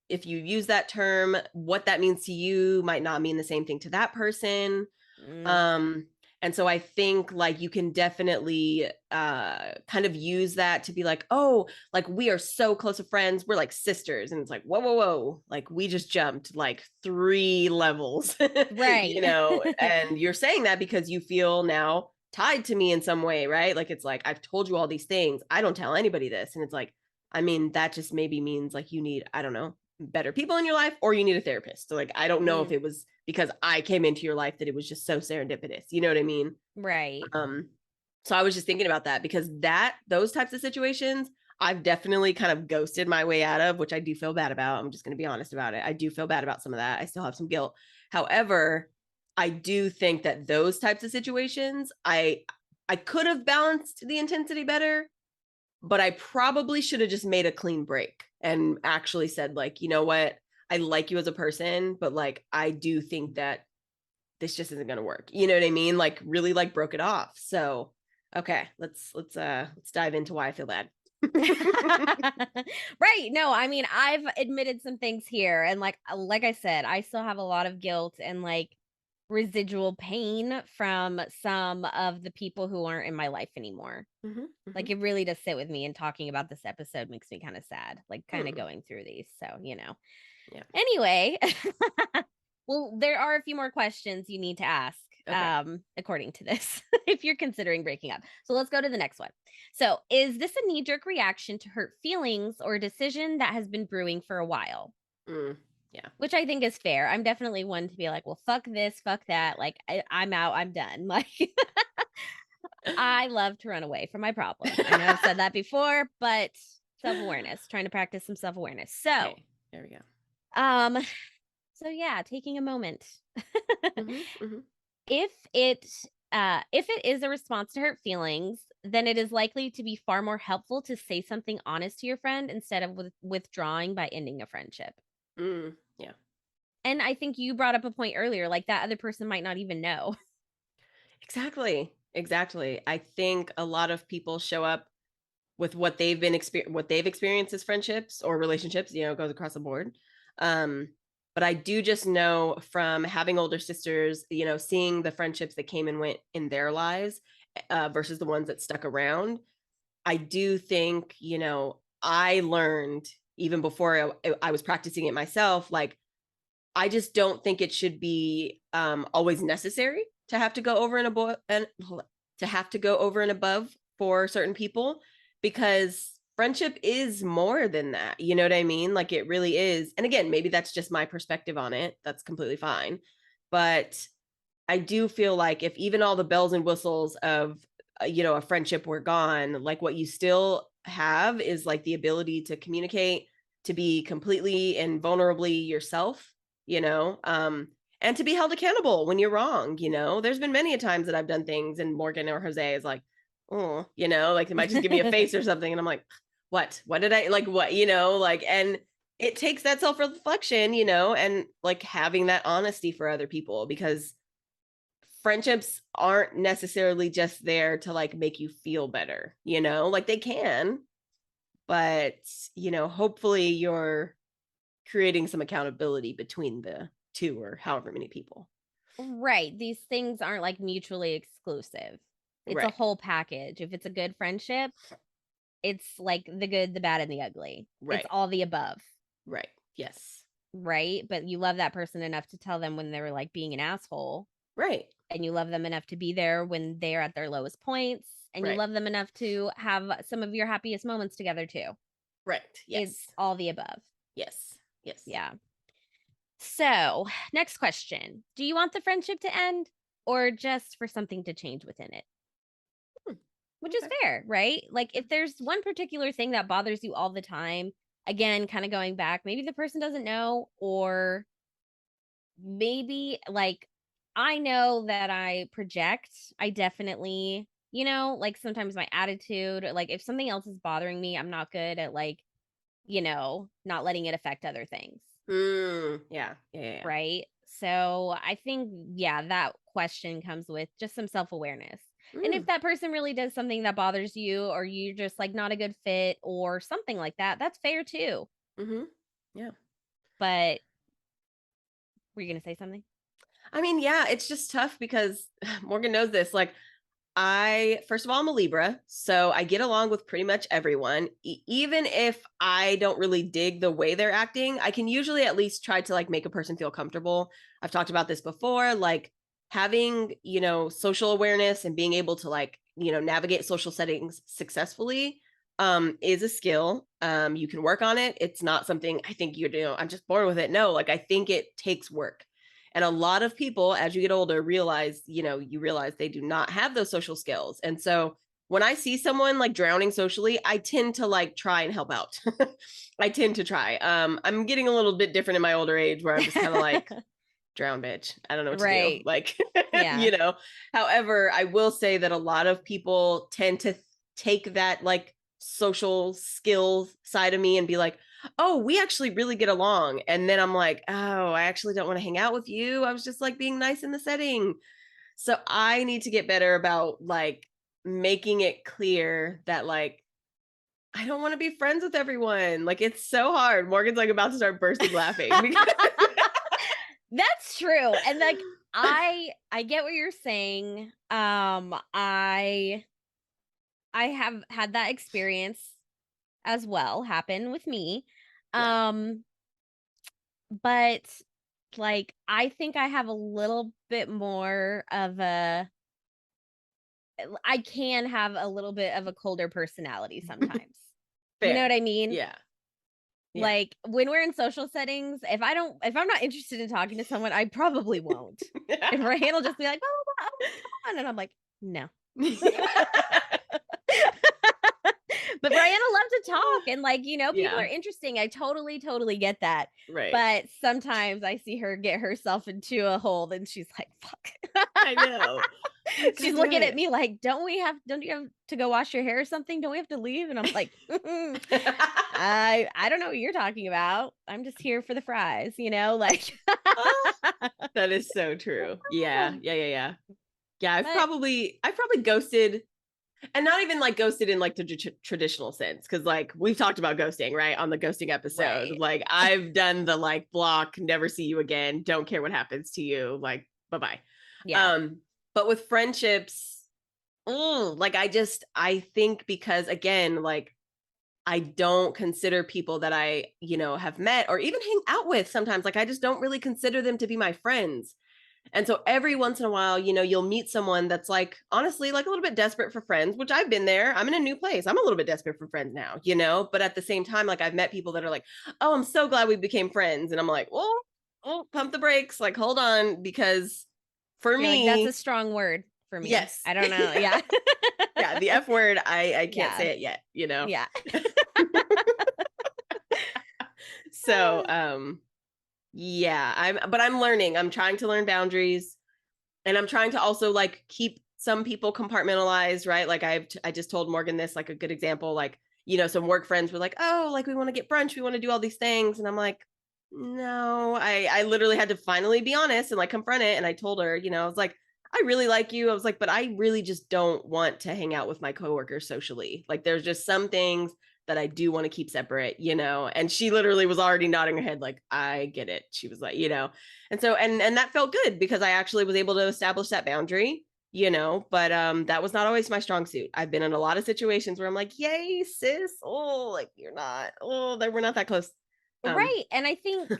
if you use that term, what that means to you might not mean the same thing to that person. Mm, um and so I think like you can definitely kind of use that to be like, oh, like we are so close of friends, we're like sisters, and it's like whoa, like we just jumped like 3 levels. right. And you're saying that because you feel now tied to me in some way, right? Like it's like I've told you all these things, I don't tell anybody this, and it's like, I mean, that just maybe means like you need, I don't know, better people in your life, or you need a therapist. So like I don't know if Mm, it was because I came into your life that it was just so serendipitous. You know what I mean? right. Um so I was just thinking about that because those types of situations I've definitely kind of ghosted my way out of, which I do feel bad about. I'm just going to be honest about it. I do feel bad about some of that. I still have some guilt. However, I do think that those types of situations, I could have balanced the intensity better, but I probably should have just made a clean break and actually said like, you know what? I like you as a person, but like I do think that this just isn't going to work. You know what I mean? Like really like broke it off. So, okay, let's dive into why I feel bad. Right. No, I mean, I've admitted some things here, and like I said, I still have a lot of guilt and like residual pain from some of the people who aren't in my life anymore. Mhm, mhm. Like it really does sit with me, and talking about this episode makes me kind of sad, like kind of Hmm. going through these. So. Yeah. Anyway, well, there are a few more questions you need to ask, Okay. according to this, if you're considering breaking up. So let's go to the next one. So, is this a knee jerk reaction to hurt feelings or a decision that has been brewing for a while? Mm. Yeah. Which I think is fair. I'm definitely one to be like, well, fuck this, fuck that. Like, I'm out, I'm done. Like, I love to run away from my problems. I know I've said that before, but self awareness, trying to practice some self awareness. So, Hey, there we go. um, so yeah, taking a moment. Hmm. Hmm. If it is a response to hurt feelings, then it is likely to be far more helpful to say something honest to your friend instead of withdrawing by ending a friendship. Yeah. And I think you brought up a point earlier, like that other person might not even know. Exactly. Exactly. I think a lot of people show up with what they've experienced as friendships or relationships, it goes across the board. Um, but I do just know from having older sisters, seeing the friendships that came and went in their lives versus the ones that stuck around. I do think, I learned even before I was practicing it myself, like I just don't think it should be always necessary to have to go over and above for certain people, because friendship is more than that. You know what I mean? Like it really is. And again, maybe that's just my perspective on it. That's completely fine. But I do feel like if even all the bells and whistles of a friendship were gone, like what you still have is like the ability to communicate, to be completely and vulnerably yourself, and to be held accountable when you're wrong. There's been many a times that I've done things and Morgan or Jose is like, oh, like they might just give me a face or something, and I'm like, what did I like, what, like, and it takes that self-reflection, and like having that honesty for other people, because friendships aren't necessarily just there to like make you feel better, like they can, but hopefully you're creating some accountability between the two or however many people. Right. These things aren't like mutually exclusive. It's a Right. whole package. If it's a good friendship, it's like the good, the bad, and the ugly. It's Right. all the above. Right. Yes. Right. But you love that person enough to tell them when they're like being an asshole. Right. And you love them enough to be there when they're at their lowest points. And you Right. love them enough to have some of your happiest moments together too. Right. It's Yes. all the above. Yes. Yes. Yeah. So, next question. Do you want the friendship to end or just for something to change within it? Hmm. Which is Okay. fair, right? Like, if there's one particular thing that bothers you all the time, again, kind of going back, maybe the person doesn't know, or maybe like I know that I project. I definitely, like sometimes my attitude, like if something else is bothering me, I'm not good at like, not letting it affect other things. Yeah. Yeah. Yeah. Right? So I think, yeah, that question comes with just some self awareness. Yeah. And if that person really does something that bothers you, or you're just like not a good fit or something like that, that's fair too. Mm-hmm. Yeah. But were you going to say something? I mean, yeah, it's just tough because Morgan knows this. Like, first of all, I'm a Libra, so I get along with pretty much everyone. Even if I don't really dig the way they're acting, I can usually at least try to like make a person feel comfortable. I've talked about this before, like having, social awareness and being able to like, navigate social settings successfully is a skill. You can work on it. It's not something I think I'm just born with it. No, like I think it takes work. And a lot of people, as you get older, you realize they do not have those social skills. And so when I see someone like drowning socially, I tend to like try and help out. I tend to try. I'm getting a little bit different in my older age where I'm just kind of like, drown, bitch. I don't know what to do. Right. Like, Yeah. However, I will say that a lot of people tend to take that like social skills side of me and be like, oh, we actually really get along. And then I'm like, oh, I actually don't want to hang out with you. I was just like being nice in the setting. So I need to get better about like making it clear that like I don't want to be friends with everyone. Like it's so hard. Morgan's like about to start bursting laughing because That's true. And like I get what you're saying. I have had that experience as well happen with me. yeah. Um but like I think I have a little bit more of a I can have a little bit of a colder personality sometimes. You know Fair. what I mean? Yeah. Yeah. Like when we're in social settings, if I'm not interested in talking to someone, I probably won't. And Ryan will just be like, oh, come on. And I'm like, no. But Brianna loves to talk and like, people are Yeah. interesting. I totally get that. Right. But sometimes I see her get herself into a hole and she's like, fuck. I know. Like, She's God looking damn at it. me like, don't you have to go wash your hair or something? Don't we have to leave? And I'm like, I don't know what you're talking about. I'm just here for the fries, like That is so true. Yeah. Yeah. Yeah, but I've probably ghosted, and not even like ghosted in like the traditional sense, because like we've talked about ghosting, right, on the ghosting episode. right. Like I've done the like block, never see you again, don't care what happens to you, like bye-bye. Yeah. Um, but with friendships, like I think, because again, like I don't consider people that I, have met or even hang out with sometimes, like I just don't really consider them to be my friends. And so every once in a while, you'll meet someone that's like, honestly, like a little bit desperate for friends, which I've been there. I'm in a new place. I'm a little bit desperate for friends now, but at the same time, like I've met people that are like, oh, I'm so glad we became friends. And I'm like, well, pump the brakes, like, hold on, because for You're like, that's a me, strong word for me. yes. I don't know. Yeah. Yeah, the F word, I can't Yeah. say it yet. Yeah. So, yeah, I'm learning. I'm trying to learn boundaries, and I'm trying to also like keep some people compartmentalized, right? Like I just told Morgan this, like a good example, like, some work friends were like, oh, like we want to get brunch, we want to do all these things. And I'm like, no, I literally had to finally be honest and like confront it. And I told her, I was like, I really like you. I was like, but I really just don't want to hang out with my coworkers socially. Like there's just some things that I do want to keep separate, and she literally was already nodding her head like, I get it. She was like, and so and that felt good, because I actually was able to establish that boundary, but that was not always my strong suit. I've been in a lot of situations where I'm like, yay, sis. Oh, like you're not, we're not that close. Right. And I think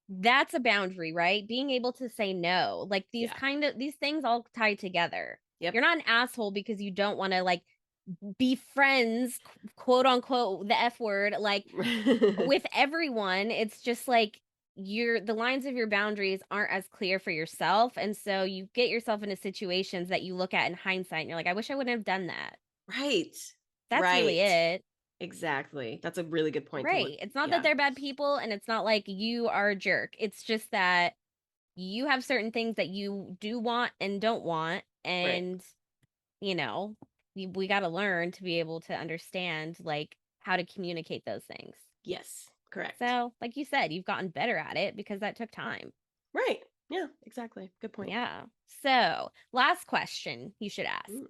that's a boundary, right? Being able to say no. Like Yeah. these things all tie together. Yep. You're not an asshole because you don't want to like be friends, quote unquote, the F word, like with everyone. It's just like the lines of your boundaries aren't as clear for yourself. And so you get yourself into situations that you look at in hindsight and you're like, I wish I wouldn't have done that. Right. That's really Right. it. Exactly. That's a really good point to look. Right. It's not that Yeah. they're bad people and it's not like you are a jerk. It's just that you have certain things that you do want and don't want. Right. And, you know, we got to learn to be able to understand like how to communicate those things. Yes. Correct. So, like you said, you've gotten better at it because that took time. Right. Yeah, exactly. Good point. Yeah. So, last question you should ask. Mm.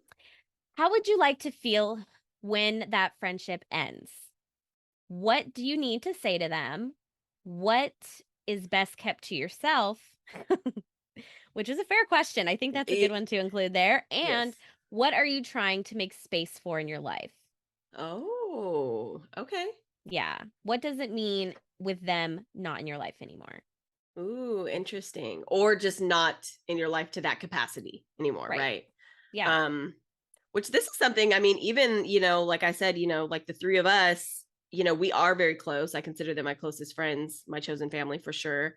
How would you like to feel when that friendship ends? What do you need to say to them? What is best kept to yourself? Which is a fair question. I think that's a good one to include there. Yes. And what are you trying to make space for in your life? Oh, okay. Yeah. What does it mean with them not in your life anymore? Ooh, interesting. Or just not in your life to that capacity anymore, Right. right? Yeah. Which this is something, I mean, even, like I said, like the three of us, we are very close. I consider them my closest friends, my chosen family for sure.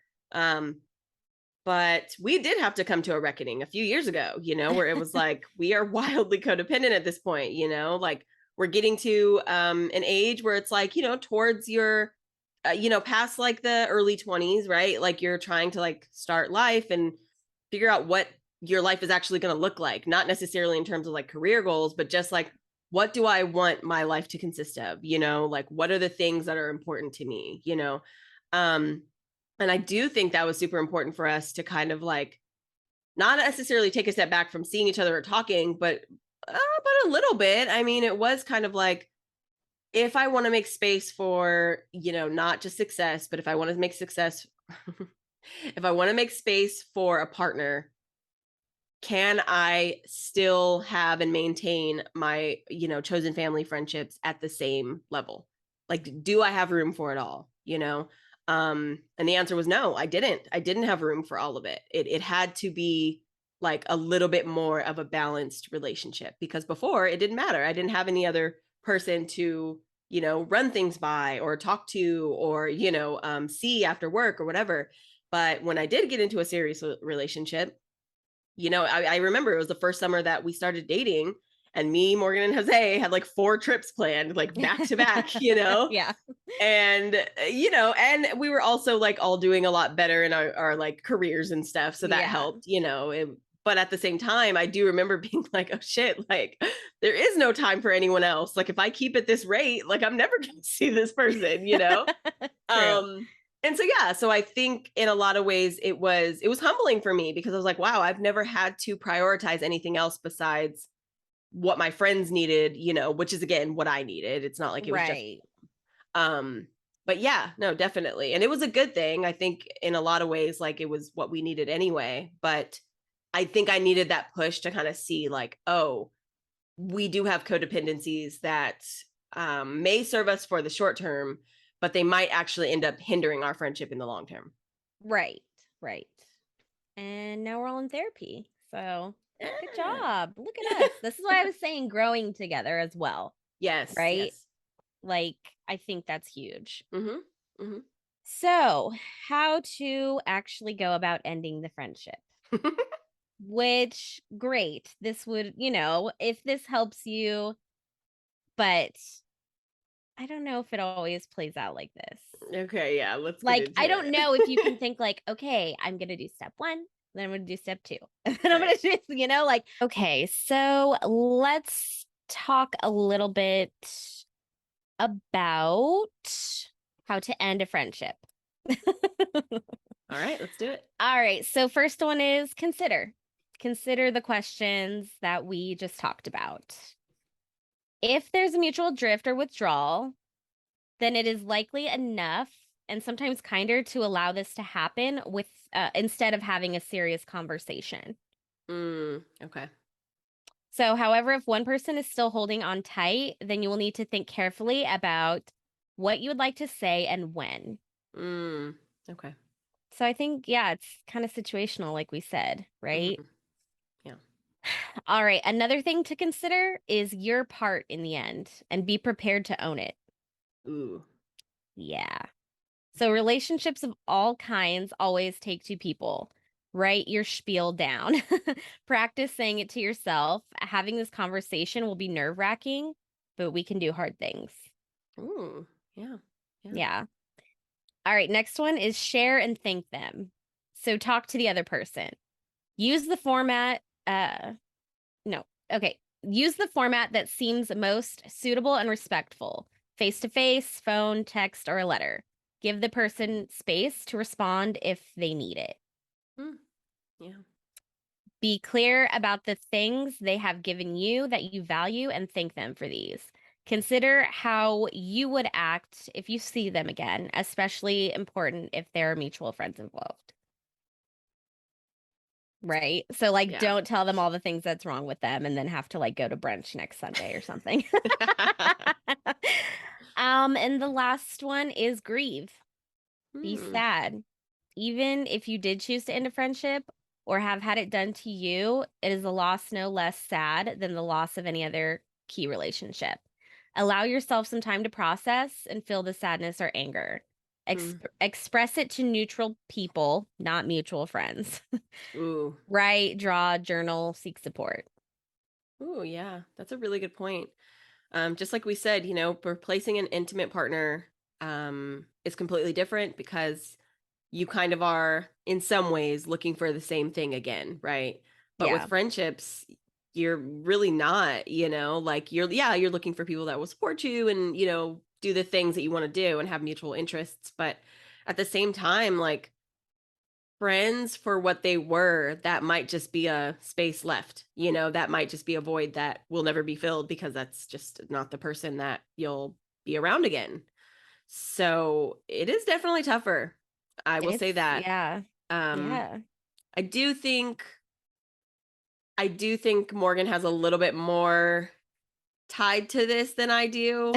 But we did have to come to a reckoning a few years ago, where it was like, we are wildly codependent at this point, like we're getting to an age where it's like, towards your, past like the early 20s, right? Like you're trying to like start life and figure out what your life is actually going to look like, not necessarily in terms of like career goals, but just like, what do I want my life to consist of? Like what are the things that are important to me, and I do think that was super important for us to kind of like not necessarily take a step back from seeing each other or talking, but a little bit. I mean, it was kind of like, if I want to make space for, not just success, but if I want to make success, if I want to make space for a partner, can I still have and maintain my, chosen family friendships at the same level? Like, do I have room for it all? And the answer was no, I didn't have room for all of it. It had to be like a little bit more of a balanced relationship, because before it didn't matter. I didn't have any other person to, run things by or talk to or, see after work or whatever. But when I did get into a serious relationship, I remember it was the first summer that we started dating, and me, Morgan, and Jose had like 4 trips planned, like back to back, Yeah. and and we were also like all doing a lot better in our like careers and stuff, so that Yeah. helped, but at the same time, I do remember being like, oh shit, like there is no time for anyone else. Like if I keep at this rate, like I'm never going to see this person. True. um and so yeah, so I think in a lot of ways it was humbling for me, because I was like, wow, I've never had to prioritize anything else besides what my friends needed, which is again what I needed. It's not like it was just Right. um but yeah, no, definitely. And it was a good thing. I think in a lot of ways, like it was what we needed anyway, but I think I needed that push to kind of see like, oh, we do have codependencies that may serve us for the short term, but they might actually end up hindering our friendship in the long term. Right. Right. And now we're all in therapy. So good Ah. job. Look at us. This is why I was saying growing together as well. Yes, Right. yes. Like, I think that's huge. Mm-hmm. Mm-hmm. So, how to actually go about ending the friendship? Which, great. This would, if this helps you, but I don't know if it always plays out like this. Okay, yeah, let's get Like, into I don't know if you can it. think like, okay, I'm gonna do step one, then I'm gonna do step two, and then I'm gonna Right. do, like, okay, so let's talk a little bit about how to end a friendship. All right, let's do it. All right, so first one is consider the questions that we just talked about. If there's a mutual drift or withdrawal, then it is likely enough and sometimes kinder to allow this to happen with instead of having a serious conversation. Okay. So, however, if one person is still holding on tight, then you will need to think carefully about what you would like to say and when. Okay. So, I think, yeah, it's kind of situational, like we said, right? Mm-hmm. Yeah. All right. Another thing to consider is your part in the end and be prepared to own it. Ooh. Yeah. So relationships of all kinds always take two people. Write your spiel down. Practice saying it to yourself. Having this conversation will be nerve-wracking, but we can do hard things. Ooh. Yeah. Yeah. Yeah. All right, next one is share and thank them. So talk to the other person. Use the format no. Okay. Use the format that seems most suitable and respectful. Face to face, phone, text, or a letter. Give the person space to respond if they need it. Mm, yeah. Be clear about the things they have given you that you value and thank them for these. Consider how you would act if you see them again, especially important if there are mutual friends involved. Right? So, like, Yeah. don't tell them all the things that's wrong with them and then have to, like, go to brunch next Sunday or something. And the last one is grieve. Be Hmm. sad. Even if you did choose to end a friendship or have had it done to you, it is a loss no less sad than the loss of any other key relationship. Allow yourself some time to process and feel the sadness or anger. Mm. Express it to neutral people, not mutual friends. Ooh. Write, draw, journal, seek support. Ooh, yeah. That's a really good point. Just like we said, replacing an intimate partner is completely different, because you kind of are in some ways looking for the same thing again, right? But with Yeah. friendships, you're really not, like you're looking for people that will support you and, do the things that you want to do and have mutual interests. But at the same time, like friends for what they were, that might just be a space left, that might just be a void that will never be filled, because that's just not the person that you'll be around again. So it is definitely tougher. I will It's, say that. yeah. Um, Yeah. I do think Morgan has a little bit more tied to this than I do.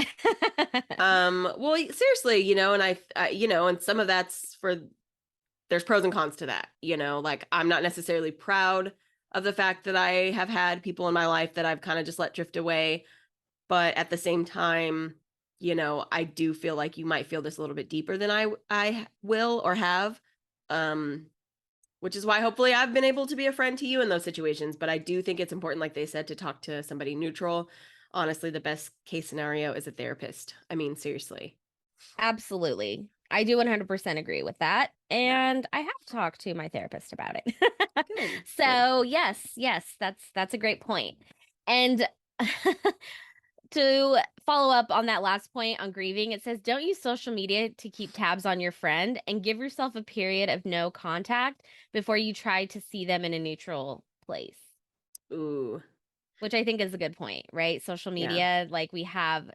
Well, seriously, and and some of that's for there's pros and cons to that, like I'm not necessarily proud of the fact that I have had people in my life that I've kind of just let drift away, but at the same time, I do feel like you might feel this a little bit deeper than I will or have. Which is why hopefully I've been able to be a friend to you in those situations. But I do think it's important, like they said, to talk to somebody neutral. Honestly, the best case scenario is a therapist. I mean, seriously. Absolutely. I do 100% agree with that. Yeah. And I have talked to my therapist about it. Good. Good. So, yes, that's a great point. And to follow up on that last point on grieving, it says don't use social media to keep tabs on your friend and give yourself a period of no contact before you try to see them in a neutral place, Ooh. which I think is a good point, right? Social Yeah. media, like we have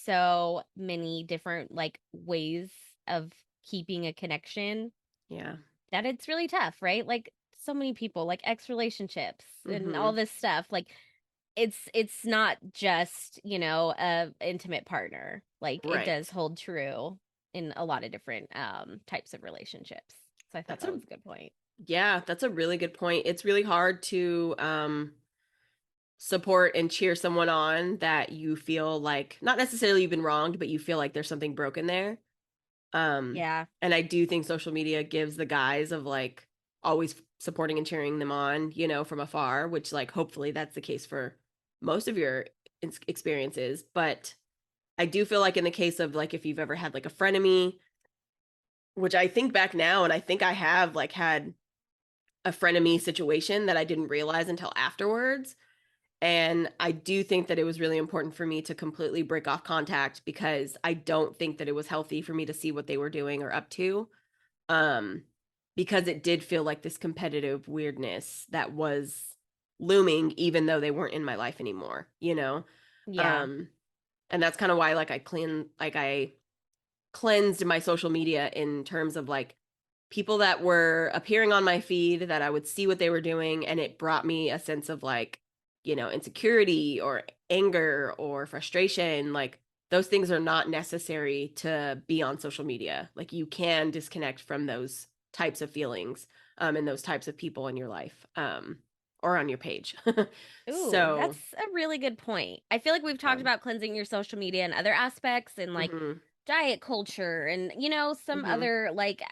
so many different like ways of keeping a connection Yeah. that it's really tough, right? Like so many people, like ex relationships and Mm-hmm. all this stuff, like it's not just, a intimate partner. Like it does Right. hold true in a lot of different types of relationships. So I thought That's that a was a good point. yeah, that's a really good point. It's really hard to support and cheer someone on that you feel like not necessarily you've been wronged, but you feel like there's something broken there. Um, Yeah. and I do think social media gives the guys of like always supporting and cheering them on, from afar, which like hopefully that's the case for most of your experiences. But I do feel like in the case of like if you've ever had like a frenemy, which I think back now and I think I have like had a frenemy situation that I didn't realize until afterwards. And I do think that it was really important for me to completely break off contact because I don't think that it was healthy for me to see what they were doing or up to. Um, because it did feel like this competitive weirdness that was looming, even though they weren't in my life anymore. Yeah. Um, and that's kind of why I cleansed my social media in terms of like people that were appearing on my feed that I would see what they were doing and it brought me a sense of like, insecurity or anger or frustration. Like those things are not necessary to be on social media. Like you can disconnect from those types of feelings and those types of people in your life or on your page. Ooh, So, that's a really good point. I feel like we've talked um, about cleansing your social media and other aspects and like mhm, diet culture and some mhm, other like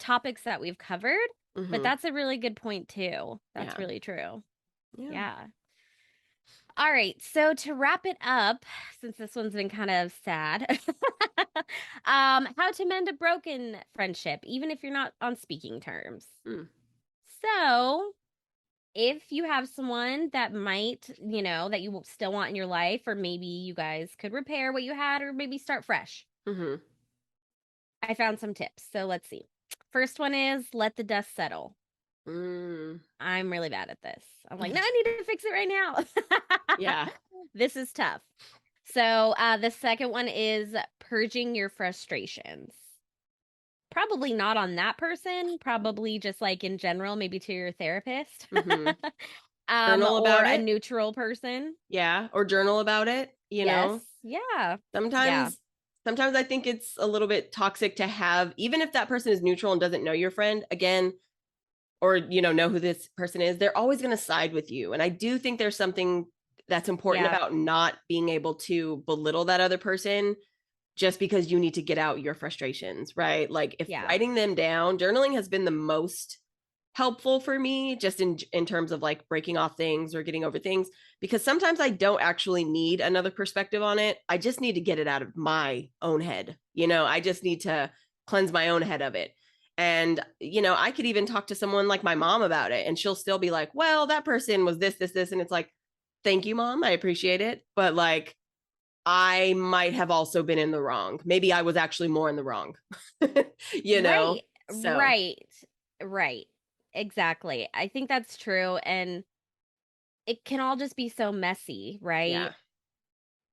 topics that we've covered, but mhm. that's a really good point too. That's Yeah. really true. Yeah. Yeah. All right. So to wrap it up, since this one's been kind of sad, how to mend a broken friendship, even if you're not on speaking terms. Mm, So if you have someone that might, that you still want in your life, or maybe you guys could repair what you had, or maybe start fresh, mhm. I found some tips. So let's see. First one is let the dust settle. Mm. I'm really bad at this. I'm like, no, I need to fix it right now. Yeah. This is tough. So the second one is purging your frustrations. Probably not on that person, probably just like in general, maybe to your therapist. Mhm. Journal Or about a it. neutral person. Yeah, or journal about it. Yes. Yeah. Yeah. Sometimes I think it's a little bit toxic to have even if that person is neutral and doesn't know your friend again or know who this person is, they're always going to side with you. And I do think there's something that's important Yeah. about not being able to belittle that other person just because you need to get out your frustrations, right? Like if Yeah. writing them down, journaling has been the most helpful for me just in terms of like breaking off things or getting over things because sometimes I don't actually need another perspective on it. I just need to get it out of my own head. I just need to cleanse my own head of it. And I could even talk to someone like my mom about it and she'll still be like, "Well, that person was this and it's like, "Thank you, mom. I appreciate it." But like I might have also been in the wrong. Maybe I was actually more in the wrong. you know? Right. So, Right. Right. Exactly. I think that's true. And it can all just be so messy, right? yeah.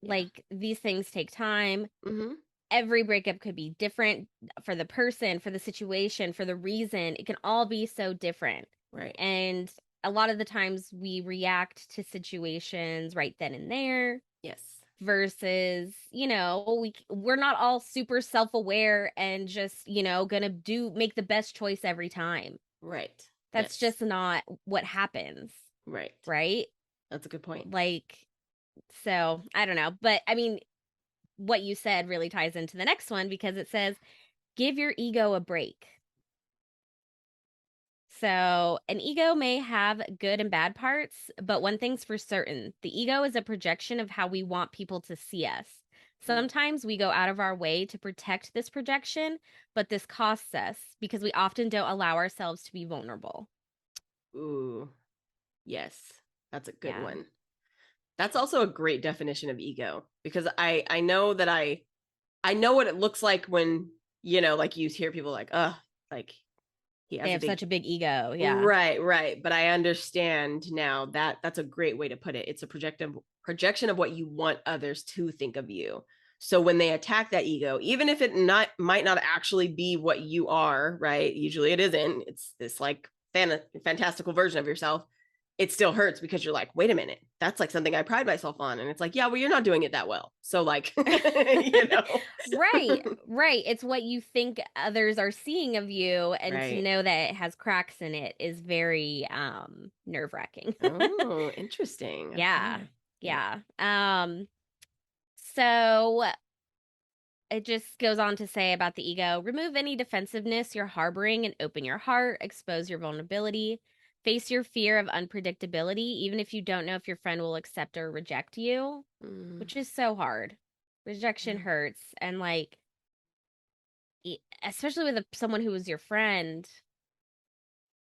Yeah. Like these things take time. Mhm. Every breakup could be different for the person, for the situation, for the reason. It can all be so different. Right. And a lot of the times we react to situations right then and there Yes. versus, we're not all super self-aware and just, gonna do make the best choice every time. Right. That's Yes. just not what happens, Right. right? That's a good point. Like, so I don't know, but I mean, what you said really ties into the next one because it says, give your ego a break. So, an ego may have good and bad parts, but one thing's for certain, the ego is a projection of how we want people to see us. Sometimes we go out of our way to protect this projection, but this costs us because we often don't allow ourselves to be vulnerable. Ooh, yes, that's a good Yeah. one. That's also a great definition of ego because I know that I know what it looks like when, like you hear people like, like he They has a have big. such a big ego. Yeah. Right. But I understand now that that's a great way to put it. It's a projection of what you want others to think of you. So when they attack that ego, even if it might not actually be what you are, right? Usually it isn't. It's this like fantastical version of yourself. It still hurts because you're like, wait a minute, that's like something I pride myself on. And it's like, yeah, well, you're not doing it that well. So like, Right, right. It's what you think others are seeing of you, and to Right. know that it has cracks in it is very nerve-wracking. Oh, interesting. Yeah. Okay. Yeah. Yeah. So it just goes on to say about the ego, remove any defensiveness you're harboring and open your heart, expose your vulnerability, face your fear of unpredictability, even if you don't know if your friend will accept or reject you, Mm, which is so hard. Rejection yeah. hurts. And like, especially with someone who was your friend,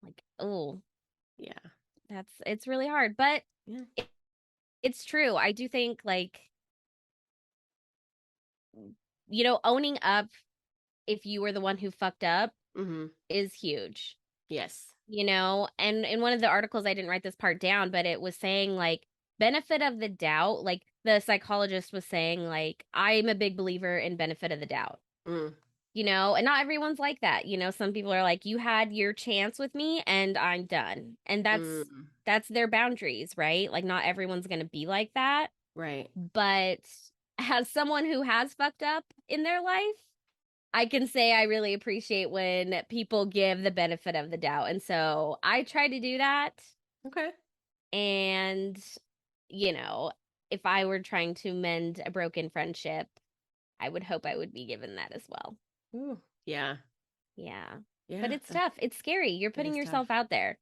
like, oh, Yeah. it's really hard. But Yeah. it, it's true. I do think, like, owning up if you were the one who fucked up Mm-hmm. is huge. Yes. And in one of the articles, I didn't write this part down, but it was saying, like, benefit of the doubt. Like, the psychologist was saying, like, I'm a big believer in benefit of the doubt. Mm, And not everyone's like that. Some people are like, you had your chance with me and I'm done. And mm, that's their boundaries, right? Like, not everyone's going to be like that. right. But as someone who has fucked up in their life, I can say I really appreciate when people give the benefit of the doubt. And so I try to do that. Okay. And, you know, if I were trying to mend a broken friendship, I would hope I would be given that as well. Ooh. Yeah. Yeah. But Yeah. it's tough. It's scary. You're That putting is tough. yourself out there.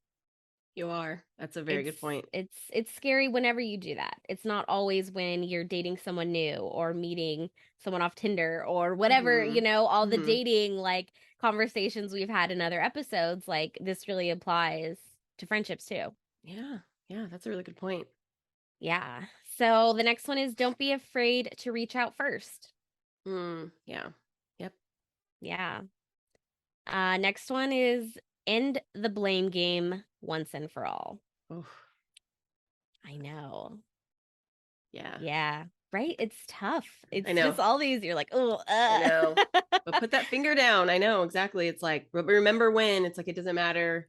You are. That's a very It's good point. it's scary whenever you do that. It's not always when you're dating someone new or meeting someone off Tinder or whatever, Mm-hmm. all the Mm-hmm. dating like conversations we've had in other episodes, like this really applies to friendships too. Yeah. Yeah. That's a really good point. Yeah. So the next one is don't be afraid to reach out first. Yeah. Yep. Yeah. Next one is end the blame game once and for all. Oh, I know. yeah. Yeah. Right? It's tough. I It's know. just all these, you're like, oh, I know. But put that finger down. I know exactly. It's like, but remember when it's like, it doesn't matter.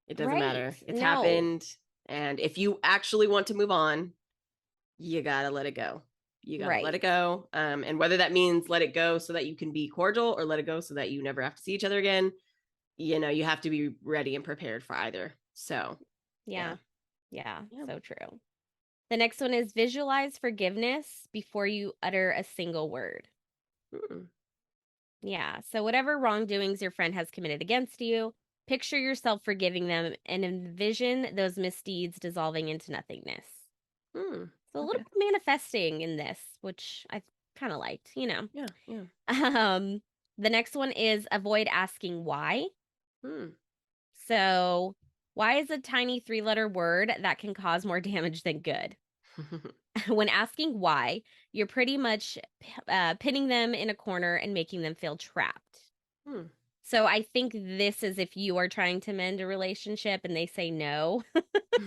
It doesn't Right. matter. It's No. happened. And if you actually want to move on, you gotta let it go. You gotta let Right. it go. And whether that means let it go so that you can be cordial or let it go so that you never have to see each other again, you have to be ready and prepared for either. So, yeah. Yeah. Yeah. Yeah. So true. The next one is visualize forgiveness before you utter a single word. Mm, Yeah. So, whatever wrongdoings your friend has committed against you, picture yourself forgiving them and envision those misdeeds dissolving into nothingness. So, a little okay. manifesting in this, which I kind of liked. Yeah. Yeah. Um, the next one is avoid asking why. Hmm. So, why is a tiny three-letter word that can cause more damage than good? When asking why, you're pretty much pinning them in a corner and making them feel trapped. Hmm. So I think this is if you are trying to mend a relationship and they say no. If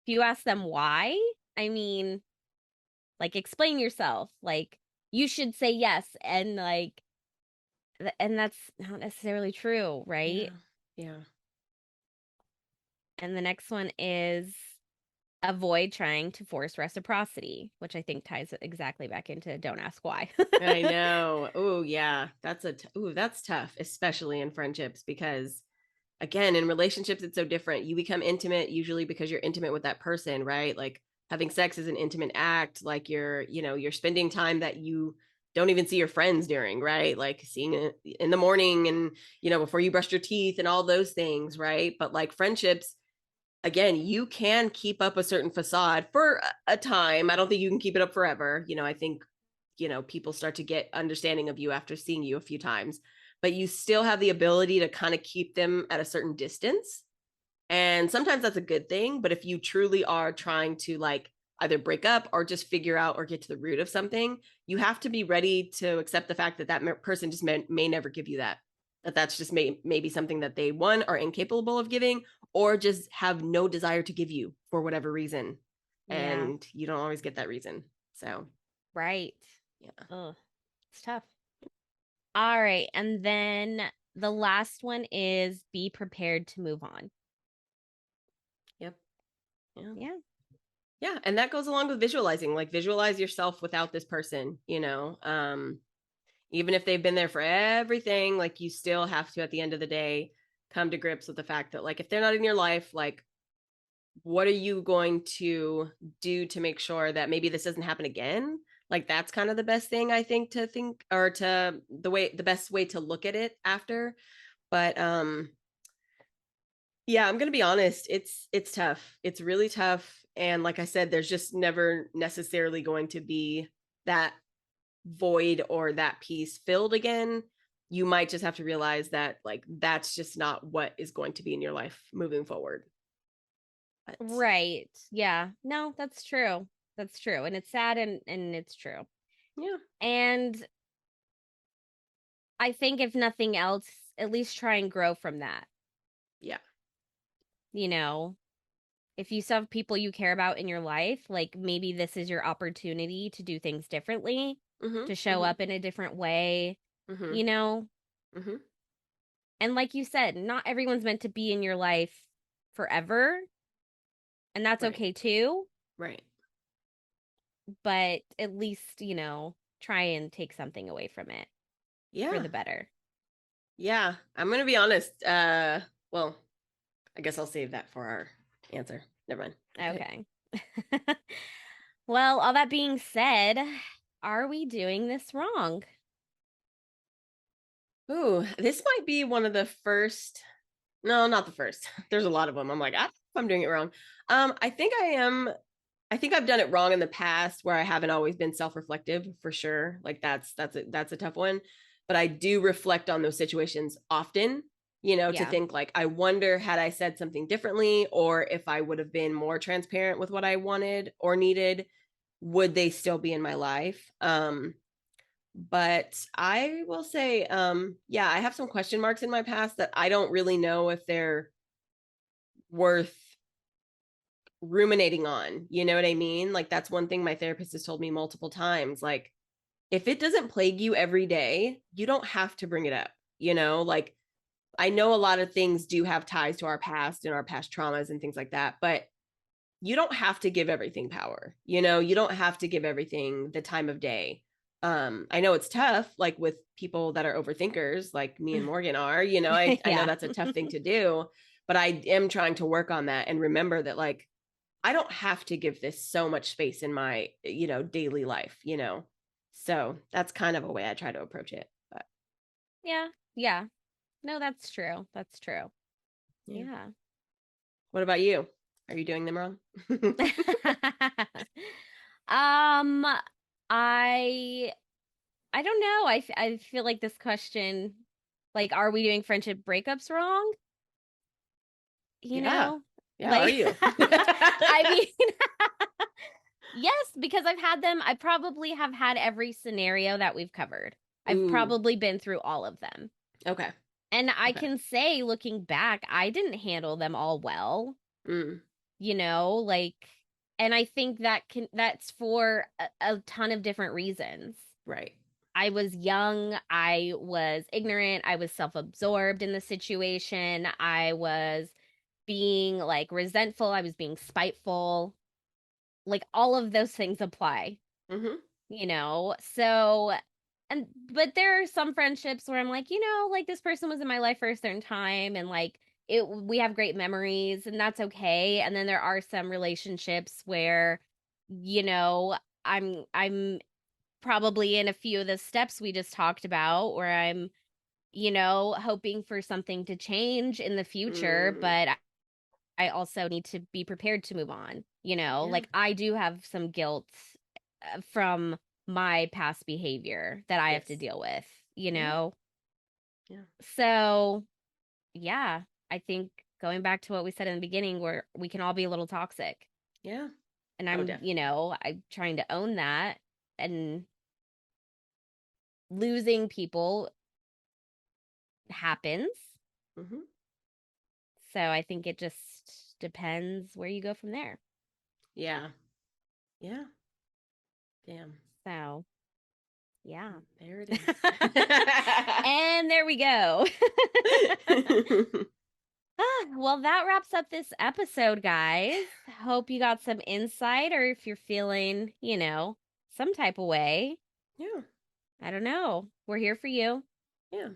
you ask them why, I mean, like explain yourself. Like you should say yes and and that's not necessarily true, Yeah. right? Yeah. And the next one is avoid trying to force reciprocity, which I think ties exactly back into don't ask why. I know. Oh, yeah. That's tough, especially in friendships because again, in relationships it's so different. You become intimate usually because you're intimate with that person, right? Like having sex is an intimate act, like you're spending time that you don't even see your friends during, right? Like seeing it in the morning and, before you brush your teeth and all those things, right? But like friendships, again, you can keep up a certain facade for a time. I don't think you can keep it up forever. I think, people start to get understanding of you after seeing you a few times, but you still have the ability to kind of keep them at a certain distance. And sometimes that's a good thing. But if you truly are trying to like either break up or just figure out or get to the root of something, you have to be ready to accept the fact that that person just may never give you that's just maybe something that they, one, are incapable of giving, or just have no desire to give you for whatever reason. Yeah. And you don't always get that reason. So, Right. yeah. Ugh. It's tough. All right. And then the last one is be prepared to move on. Yep. Yeah. Yeah. Yeah. And that goes along with visualizing, like visualize yourself without this person, even if they've been there for everything, like you still have to, at the end of the day, come to grips with the fact that like if they're not in your life, like what are you going to do to make sure that maybe this doesn't happen again? Like that's kind of the best thing I think to think, or to the best way to look at it after. But yeah, I'm gonna be honest, it's tough. It's really tough. And like I said, there's just never necessarily going to be that void or that piece filled again. You might just have to realize that like that's just not what is going to be in your life moving forward. But Right. Yeah. No, that's true. That's true. And it's sad and it's true. yeah. And I think if nothing else, at least try and grow from that. Yeah. You know, if you still have people you care about in your life, like maybe this is your opportunity to do things differently, Mm-hmm. to show Mm-hmm. up in a different way, Mm-hmm. you know? Mm-hmm. And like you said, not everyone's meant to be in your life forever, and that's Right. okay too, Right. but at least, try and take something away from it for Yeah. the better. Yeah. I'm gonna be honest. Well, I guess I'll save that for our answer. Never mind. Okay. Okay. Well, all that being said, are we doing this wrong? Ooh, this might be one of the first. No, not the first. There's a lot of them. I'm like, I don't know if I'm doing it wrong. I think I am. I think I've done it wrong in the past where I haven't always been self-reflective for sure. Like that's a tough one. But I do reflect on those situations often, to Yeah. think like, I wonder had I said something differently, or if I would have been more transparent with what I wanted or needed, would they still be in my life? But I will say, yeah, I have some question marks in my past that I don't really know if they're worth ruminating on. You know what I mean? Like that's one thing my therapist has told me multiple times. Like if it doesn't plague you every day, you don't have to bring it up. Like I know a lot of things do have ties to our past and our past traumas and things like that, but you don't have to give everything power. You don't have to give everything the time of day. I know it's tough, like with people that are overthinkers, like me and Morgan are, I know Yeah. that's a tough thing to do, but I am trying to work on that and remember that like I don't have to give this so much space in my, daily life. So that's kind of a way I try to approach it. But Yeah. Yeah. No, that's true. That's true. yeah. Yeah. What about you? Are you doing them wrong? um I I don't know. I feel like this question, like, are we doing friendship breakups wrong? You Yeah. know? Yeah, are Like, you? I mean, yes, because I've had them. I probably have had every scenario that we've covered. I've Ooh. probably been through all of them. Okay. And I Okay. can say, looking back, I didn't handle them all well, Mm. like, and I think that's for a ton of different reasons. Right. I was young, I was ignorant, I was self-absorbed in the situation, I was being like resentful, I was being spiteful. Like all of those things apply, Mm-hmm. So but there are some friendships where I'm like, like this person was in my life for a certain time and like we have great memories and that's okay. And then there are some relationships where, you know, I'm probably in a few of the steps we just talked about, where I'm, hoping for something to change in the future, Mm, but I also need to be prepared to move on. yeah. Like I do have some guilt from my past behavior that I have to Yes. deal with, Yeah. Yeah. So, yeah, I think going back to what we said in the beginning, where we can all be a little toxic. Yeah. And Oh, definitely. I'm trying to own that, and losing people happens. Hmm. So I think it just depends where you go from there. Yeah. Yeah. Damn. So, yeah. There it is. And there we go. Well, that wraps up this episode, guys. Hope you got some insight, or if you're feeling, some type of way. Yeah. I don't know. We're here for you. Yeah.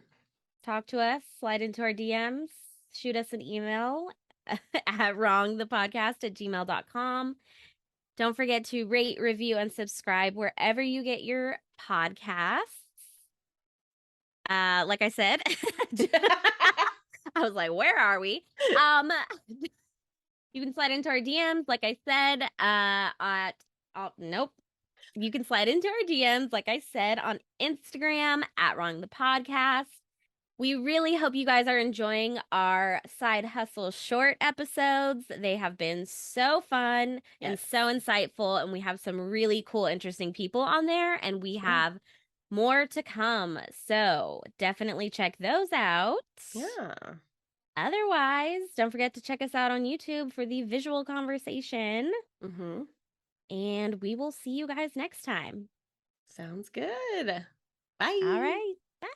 Talk to us, slide into our DMs, shoot us an email at wrongthepodcast@gmail.com. Don't forget to rate, review, and subscribe wherever you get your podcasts. Like I said, I was like, where are we? Um, you can slide into our DMs, like I said, nope. You can slide into our DMs, like I said, on Instagram at Wrong the Podcast. We really hope you guys are enjoying our side hustle short episodes. They have been so fun and Yes. so insightful, and we have some really cool, interesting people on there, and we Yeah. have more to come. So definitely check those out. Yeah. Otherwise, don't forget to check us out on YouTube for the visual conversation, Mm-hmm. and we will see you guys next time. Sounds good. All Bye. right. Bye.